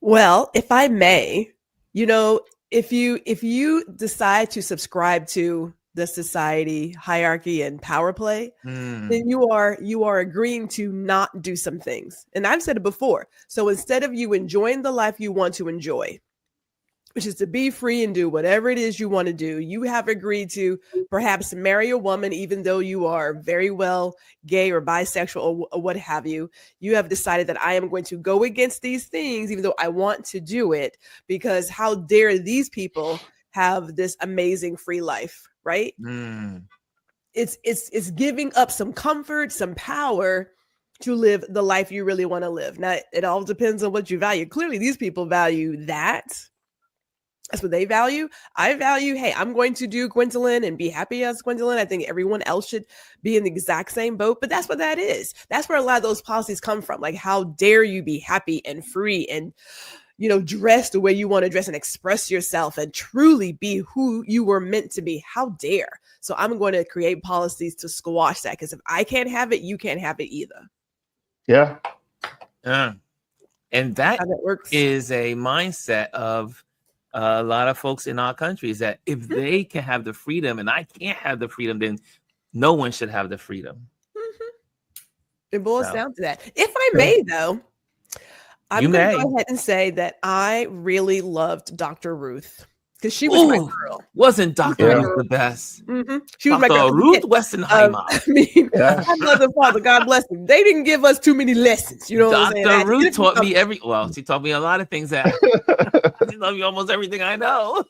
Well, if I may, if you decide to subscribe to the society hierarchy and power play, then you are agreeing to not do some things. And I've said it before. So instead of you enjoying the life you want to enjoy, which is to be free and do whatever it is you want to do, you have agreed to perhaps marry a woman, even though you are very well gay or bisexual or what have you. You have decided that I am going to go against these things, even though I want to do it, because how dare these people have this amazing free life, right? It's giving up some comfort, some power to live the life you really want to live. Now, it all depends on what you value. Clearly, these people value that. That's what they value. I value, hey, I'm going to do Gwendolyn and be happy as Gwendolyn. I think everyone else should be in the exact same boat, but that's what that is. That's where a lot of those policies come from. Like, how dare you be happy and free and, dress the way you want to dress and express yourself and truly be who you were meant to be. How dare? So I'm going to create policies to squash that, because if I can't have it, you can't have it either. Yeah. And that is a mindset of a lot of folks in our countries, that if they can have the freedom and I can't have the freedom, then no one should have the freedom. It boils down to that. If I may, though, I'm going to go ahead and say that I really loved Dr. Ruth, because she was my girl. Wasn't Dr. Ruth the best? She was my girl. Ruth Westenheimer. I love the Father. God bless them. They didn't give us too many lessons. You know what I'm saying? Dr. Ruth taught me she taught me a lot of things that she taught me almost everything I know.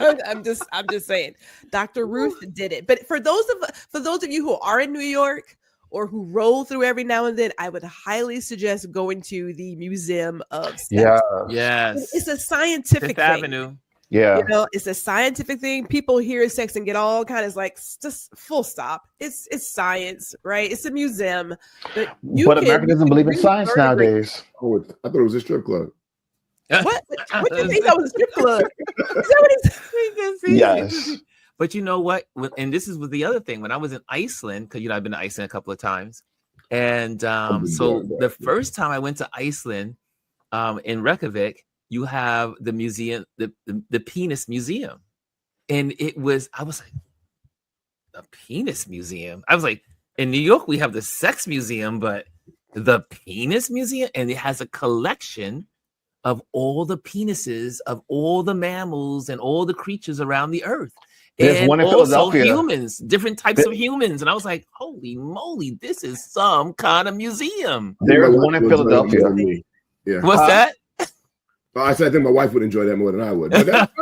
I'm just saying, Dr. Ruth did it. But for those of you who are in New York or who roll through every now and then, I would highly suggest going to the Museum of Sex. Yeah. Yes. It's a scientific Fifth Avenue. Yeah. It's a scientific thing. People hear sex and get all kind of like, just full stop. It's science, right? It's a museum. But America doesn't believe in science nowadays. Oh, I thought it was a strip club. What do you think that was a strip club? Is that what he's Yes. But you know what? And this is the other thing. When I was in Iceland, because I've been to Iceland a couple of times, and so the first time I went to Iceland, in Reykjavik, you have the museum, the penis museum, and I was like, the penis museum. I was like, in New York we have the sex museum, but the penis museum, and it has a collection of all the penises of all the mammals and all the creatures around the earth. There's And one in also Philadelphia. humans, different types of humans. And I was like, holy moly, this is some kind of museum. There's one in Philadelphia. Yeah. What's that? I said I think my wife would enjoy that more than I would. But that's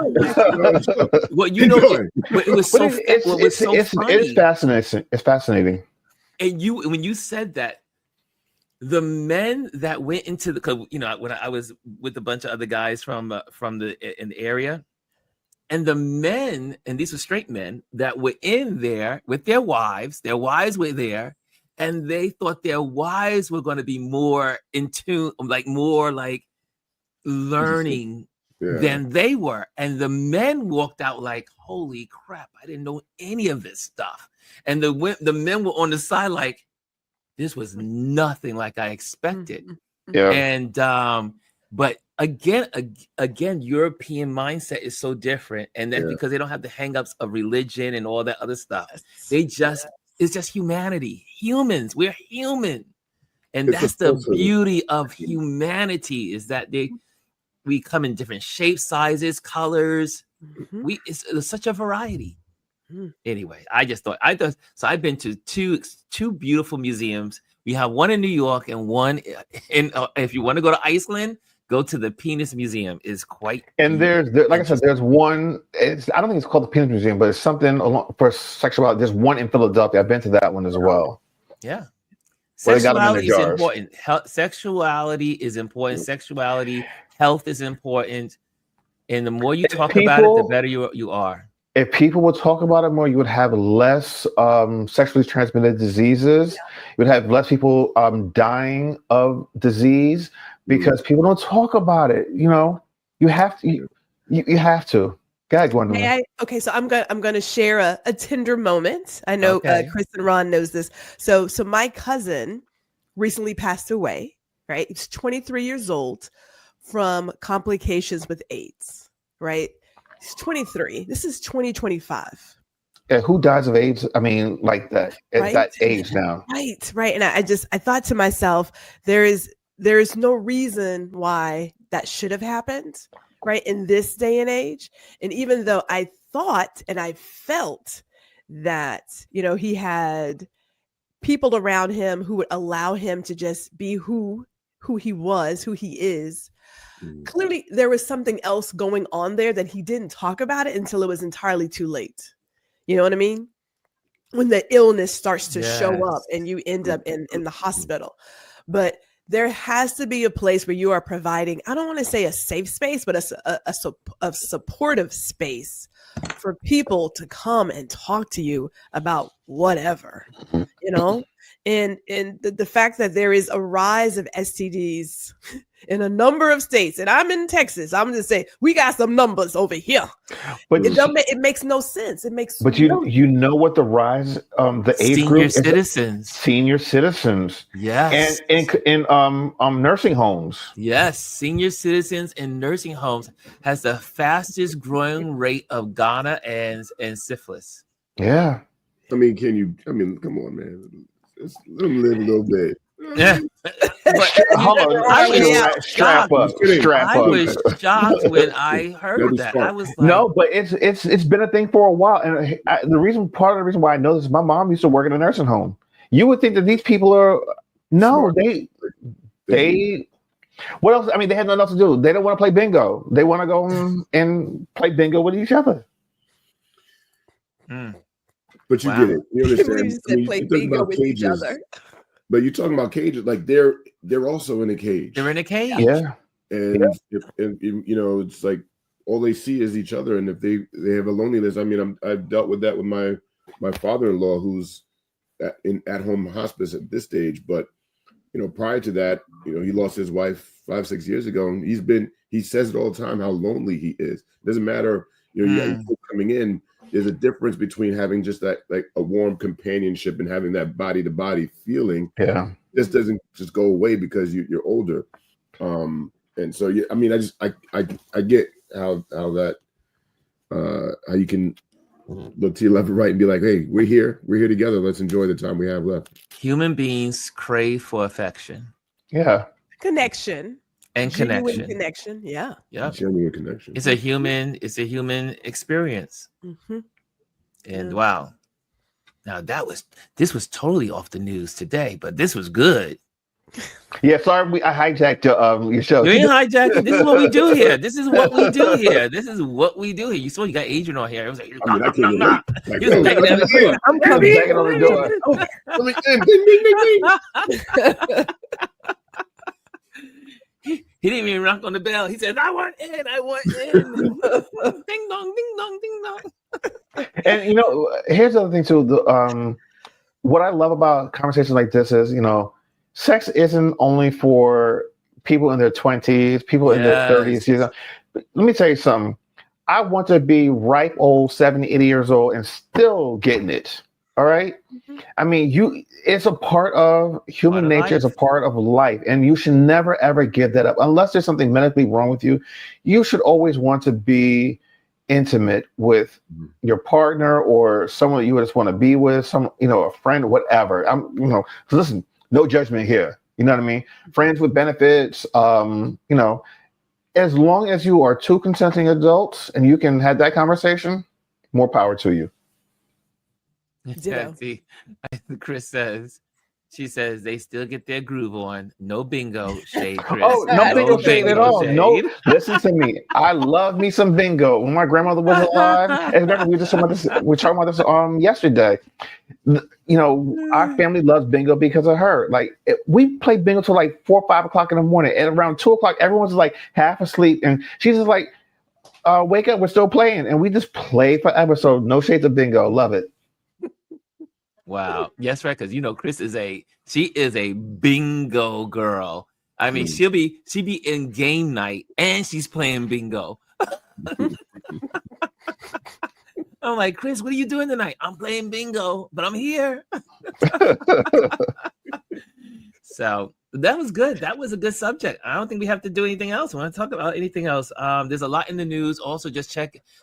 well, you know, it was so funny. It's fascinating. It's fascinating. And when you said that, the men that went into the, you know, when I was with a bunch of other guys from the area, and the men, and these were straight men that were in there with their wives were there, and they thought their wives were going to be more in tune, more like learning than they were. And the men walked out like, holy crap, I didn't know any of this stuff. And the men were on the side like, this was nothing like I expected. Yeah. And but again, European mindset is so different, and that's because they don't have the hangups of religion and all that other stuff. They just it's just humanity. Humans, we're human, and that's the beauty of humanity, is that we come in different shapes, sizes, colors. It's such a variety. Anyway, so I've been to two beautiful museums. We have one in New York and one in if you want to go to Iceland, go to the Penis Museum. Is quite. And there's like I said, there's one. I don't think it's called the Penis Museum, but it's something for sexuality. There's one in Philadelphia. I've been to that one as well. Yeah. Sexuality is important. Sexuality is important. Sexuality, health is important, and the more you talk about it, the better you are. If people would talk about it more, you would have less sexually transmitted diseases. You would have less people dying of disease because people don't talk about it. You know, you have to. You have to. Go ahead, Gwendolyn. Okay, so I'm going to share a tender moment. I know Chris and Ron knows this. So my cousin recently passed away. Right, he's 23 years old from complications with AIDS. Right. He's 23. This is 2025. Yeah, who dies of AIDS? I mean, like that at that age now. Right. And I thought to myself, there is no reason why that should have happened, right, in this day and age. And even though I thought and I felt that, you know, he had people around him who would allow him to just be who he was, who he is. Clearly, there was something else going on there that he didn't talk about it until it was entirely too late. You know what I mean? When the illness starts to show up and you end up in the hospital. But there has to be a place where you are providing, I don't want to say a safe space, but a supportive space for people to come and talk to you about whatever, you know? And the fact that there is a rise of STDs in a number of states, and I'm in Texas, I'm just saying we got some numbers over here. But it makes no sense. It makes. But you know what the rise the age group senior citizens. Yes. And in nursing homes. Yes, senior citizens in nursing homes has the fastest growing rate of gonorrhea and syphilis. Yeah. I mean, come on, man. Let's let them live a little bit. Yeah. Hold on. I was strap up. I was shocked when I heard that. I was like, no, but it's been a thing for a while, and part of the reason why I know this is my mom used to work in a nursing home. You would think that these people are they what else? I mean, they had nothing else to do. They don't want to play bingo. They want to go and play bingo with each other. But you get it. You understand? Play bingo with each other. But you're talking about cages, like they're also in a cage. They're in a cage. Yeah. And if you know, it's like all they see is each other. And if they have a loneliness, I mean, I've dealt with that with my father-in-law, who's at home hospice at this stage. But you know, prior to that, you know, he lost his wife 5-6 years ago, and he says it all the time how lonely he is. It doesn't matter, you know, you got coming in. There's a difference between having just that, like a warm companionship and having that body to body feeling. Yeah. This doesn't just go away because you're older. And so, I mean, I get how that, how you can look to your left and right and be like, hey, we're here together. Let's enjoy the time we have left. Human beings crave for affection. Yeah. Connection. and genuine connection. Yeah. Yep. Genuine connection. It's a human experience. Mm-hmm. And wow. Now this was totally off the news today, but this was good. Yeah, sorry, I hijacked your show. You ain't hijacking. This is what we do here. This is what we do here. You saw you got Adrian on here. It was like, I mean, I came in late. Like, he was banging on the door. I'm banging on the door. Let me in. Ding, ding, ding, ding. He didn't even knock on the bell. He said, I want in. Ding dong, ding dong, ding dong. And here's the other thing too. What I love about conversations like this is, sex isn't only for people in their 20s, people in their 30s. But let me tell you something. I want to be ripe old 70, 80 years old and still getting it. All right. Mm-hmm. I mean, it's a part of human nature. It's a part of life. And you should never, ever give that up. Unless there's something medically wrong with you, you should always want to be intimate with your partner or someone you just want to be with, a friend, whatever. Listen, no judgment here. You know what I mean? Friends with benefits, as long as you are two consenting adults and you can have that conversation, more power to you. Yeah, see, she says they still get their groove on. No bingo shade, Chris. Oh, no bingo shade at all. Shade. No, listen to me. I love me some bingo. When my grandmother was alive, and remember we were talking about this yesterday. Our family loves bingo because of her. Like we played bingo till like 4 or 5 o'clock in the morning, and around 2 o'clock, everyone's like half asleep, and she's just like, "Wake up, we're still playing," and we just play forever. So no shades of bingo. Love it. Wow. Yes, right. Because Chris is a bingo girl. I mean, she'll be in game night and she's playing bingo. I'm like, Chris, what are you doing tonight? I'm playing bingo, but I'm here. So that was good. That was a good subject. I don't think we have to do anything else. I want to talk about anything else. There's a lot in the news. Also, just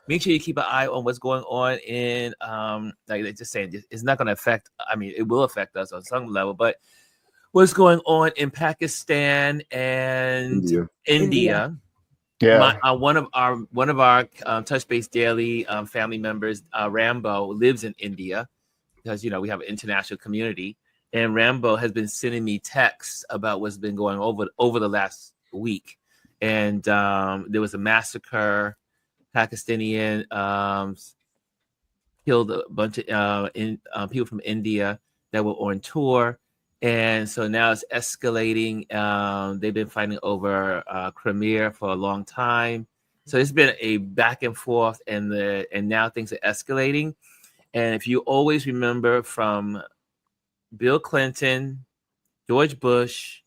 make sure you keep an eye on what's going on in, like they're just saying, it's not going to affect, it will affect us on some level, but what's going on in Pakistan and India. Yeah. One of our Touch Base Daily family members, Rambo, lives in India because, we have an international community. And Rambo has been sending me texts about what's been going over the last week. And there was a massacre. Pakistani killed a bunch of people from India that were on tour. And so now it's escalating. They've been fighting over Crimea for a long time. So it's been a back and forth, and now things are escalating. And if you always remember from Bill Clinton, George Bush,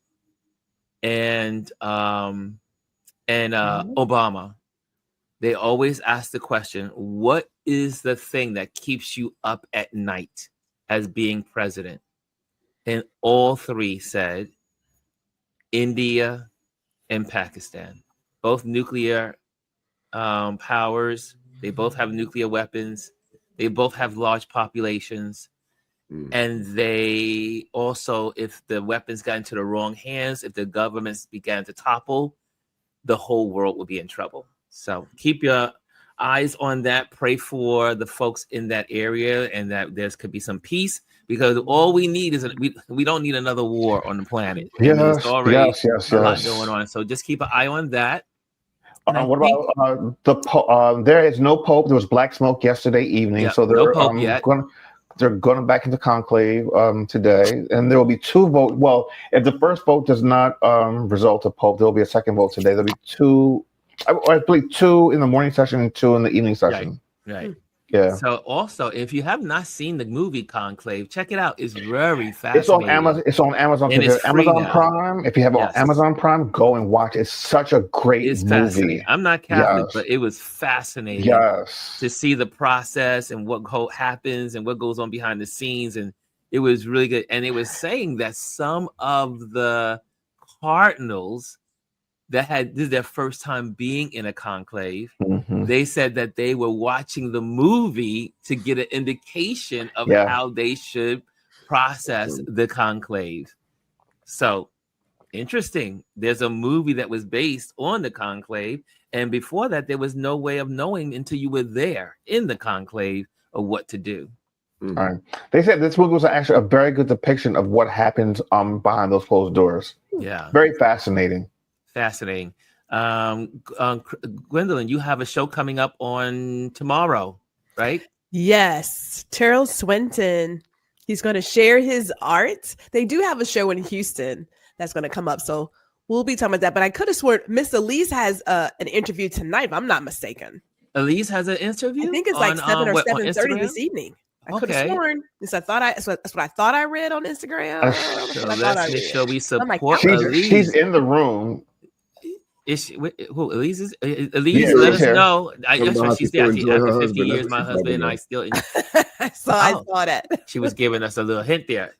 and Obama, they always ask the question, what is the thing that keeps you up at night as being president? And all three said India and Pakistan, both nuclear powers. They both have nuclear weapons. They both have large populations. And they also, if the weapons got into the wrong hands, if the governments began to topple, the whole world would be in trouble. So keep your eyes on that. Pray for the folks in that area and that there could be some peace, because all we need is we don't need another war on the planet. Yes, there's already yes. a lot going on. So just keep an eye on that. What about the Pope? There is no Pope. There was black smoke yesterday evening. So they're no Pope yet. They're going back into conclave today, and there will be 2 votes. Well, if the first vote does not result to Pope, there will be a second vote today. There'll be 2, I believe 2 in the morning session and 2 in the evening session. Right. Yeah. So also, if you have not seen the movie Conclave, check it out. It's very fascinating. It's on Amazon. And it's Amazon Prime. If you have it on Amazon Prime, go and watch. It's such a great movie. I'm not Catholic, but it was fascinating to see the process and what happens and what goes on behind the scenes. And it was really good. And it was saying that some of the cardinals that this is their first time being in a conclave. Mm-hmm. They said that they were watching the movie to get an indication of how they should process the conclave. So interesting. There's a movie that was based on the conclave, and before that, there was no way of knowing until you were there in the conclave of what to do. All right. They said this movie was actually a very good depiction of what happens behind those closed doors. Yeah, very fascinating. Fascinating. Gwendolyn, you have a show coming up on tomorrow, right? Yes, Terrell Swinton. He's going to share his art. They do have a show in Houston that's going to come up, so we'll be talking about that. But I could have sworn Miss Elise has an interview tonight, if I'm not mistaken. Elise has an interview. I think it's like 7 or 7:30 this evening. I could have sworn. That's what I thought I read on Instagram. So let's make sure we support Elise. She's in the room. Is she, who Elise is? Elise, yeah, let us know. She's there. After 50 years, my husband and I still. I saw that. She was giving us a little hint there.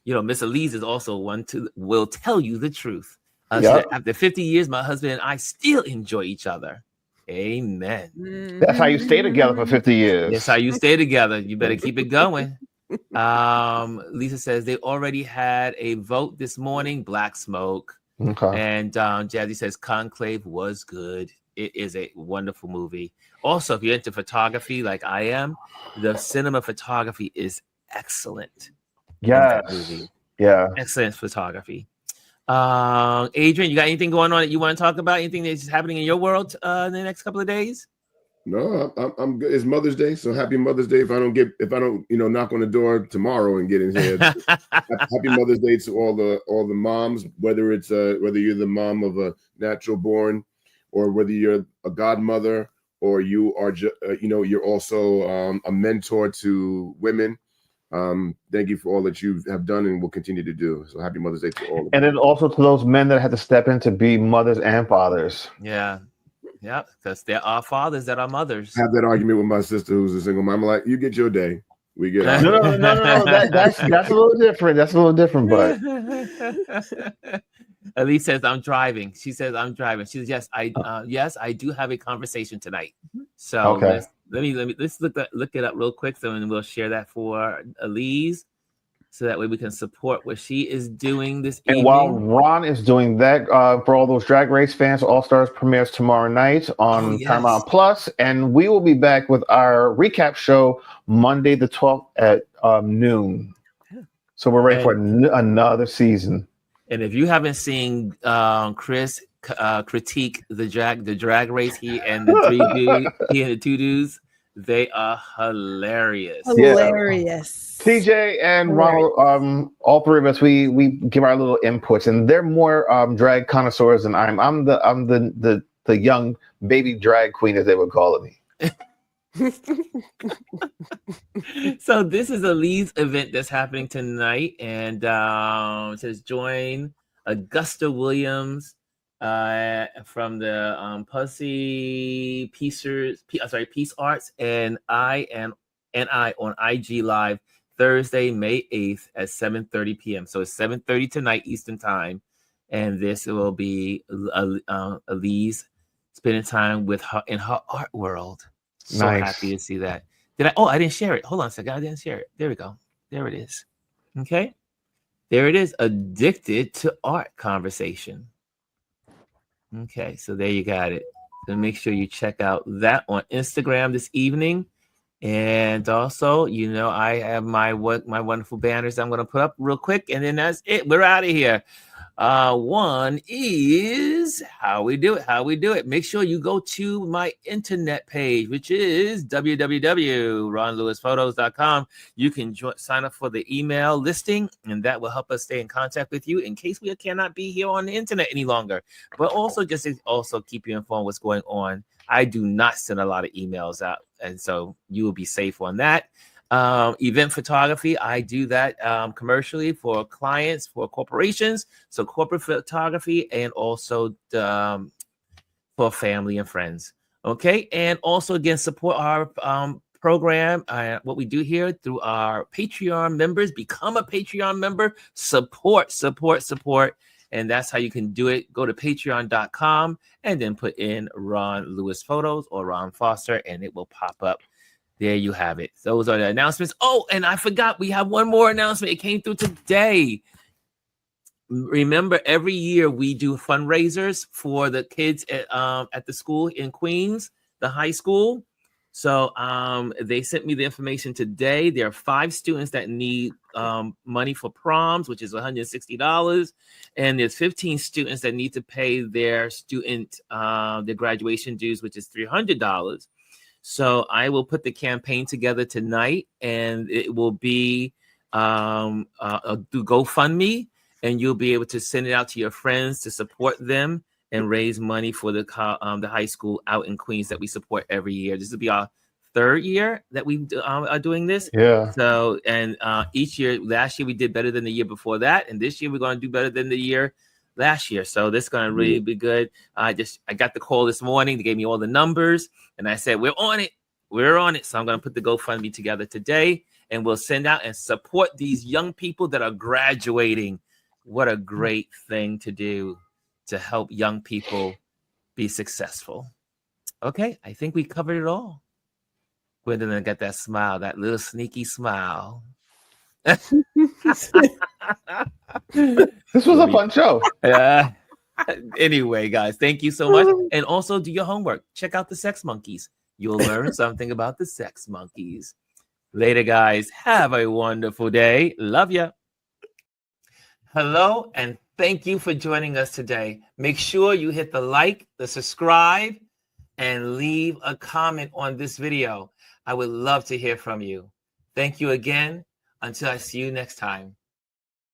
Miss Elise is also one will tell you the truth. Yep. After 50 years, my husband and I still enjoy each other. Amen. That's how you stay together for 50 years. That's how you stay together. You better keep it going. Lisa says they already had a vote this morning, Black Smoke. Okay. And Jazzy says Conclave was good. It is a wonderful movie. Also, if you're into photography like I am, the cinema photography is excellent. Yeah. Yeah. Excellent photography. Adrian, you got anything going on that you want to talk about? Anything that's happening in your world in the next couple of days? No, I'm good. It's Mother's Day, so happy Mother's Day. If I don't knock on the door tomorrow and get in here, happy Mother's Day to all the moms, whether you're the mom of a natural born, or whether you're a godmother, or you are you're also a mentor to women. Thank you for all that you have done and will continue to do. So happy Mother's Day to all of them. And then also to those men that had to step in to be mothers and fathers. Yeah. Yeah, because there are fathers that are mothers. I have that argument with my sister who's a single mom. I'm like, you get your day. We get ours. No. That's a little different. That's a little different, but Elise says, I'm driving. She says, I'm driving. She says, yes, I do have a conversation tonight. So okay. let's look it up real quick, so and we'll share that for Elise, so that way we can support what she is doing this evening. And while Ron is doing that, for all those Drag Race fans, All Stars premieres tomorrow night on Paramount Plus, and we will be back with our recap show Monday the 12th at noon. So we're ready for another season. And if you haven't seen Chris critique the drag race, he and the two dudes, they are hilarious. Hilarious. Yeah. TJ and Ronald, all three of us, we give our little inputs, and they're more drag connoisseurs than I'm the young baby drag queen, as they would call me. So this is a Lee's event that's happening tonight, and it says join Augusta Williams from the Peace Arts and I on IG Live Thursday, May 8th at 7:30 p.m. So it's 7:30 tonight Eastern Time, and this will be Elise spending time with her in her art world. So happy to see that. I didn't share it. Hold on a second. I didn't share it. There we go. There it is. Okay. There it is. Addicted to Art conversation. Okay. So there you got it. So make sure you check out that on Instagram this evening. And also, I have my wonderful banners I'm going to put up real quick. And then that's it. We're out of here. One is how we do it. Make sure you go to my internet page, which is www.ronlewisphotos.com. You can sign up for the email listing, and that will help us stay in contact with you in case we cannot be here on the internet any longer. But also just keep you informed what's going on. I do not send a lot of emails out, and so you will be safe on that. Event photography, I do that commercially for clients, for corporations, so corporate photography, and also for family and friends. Okay, and also again support our program, what we do here through our Patreon members. Become a Patreon member, support, and that's how you can do it. Go to patreon.com and then put in Ron Lewis Photos or Ron Foster, and it will pop up. There you have it. Those are the announcements. Oh, and I forgot, we have one more announcement. It came through today. remember, every year we do fundraisers for the kids at the school in Queens, the high school. So they sent me the information today. There are 5 students that need money for proms, which is $160, and there's 15 students that need to pay their their graduation dues, which is $300. So I will put the campaign together tonight, and it will be do GoFundMe, and you'll be able to send it out to your friends to support them and raise money for the high school out in Queens that we support every year. This will be our 3rd year that we are doing this. Yeah. So, and each year, last year we did better than the year before that, and this year we're going to do better than the year last year. So this is going to really be good. I got the call this morning. They gave me all the numbers, and I said, we're on it. We're on it. So I'm going to put the GoFundMe together today, and we'll send out and support these young people that are graduating. What a great thing to do to help young people be successful. Okay, I think we covered it all. Gwendolyn got that smile, that little sneaky smile. This was a fun show. Anyway, guys, thank you so much. And also do your homework. Check out the Sex Monkeys. You'll learn something about the Sex Monkeys. Later, guys. Have a wonderful day. Love ya. Hello, and thank you for joining us today. Make sure you hit the like, the subscribe, and leave a comment on this video. I would love to hear from you. Thank you again. Until I see you next time.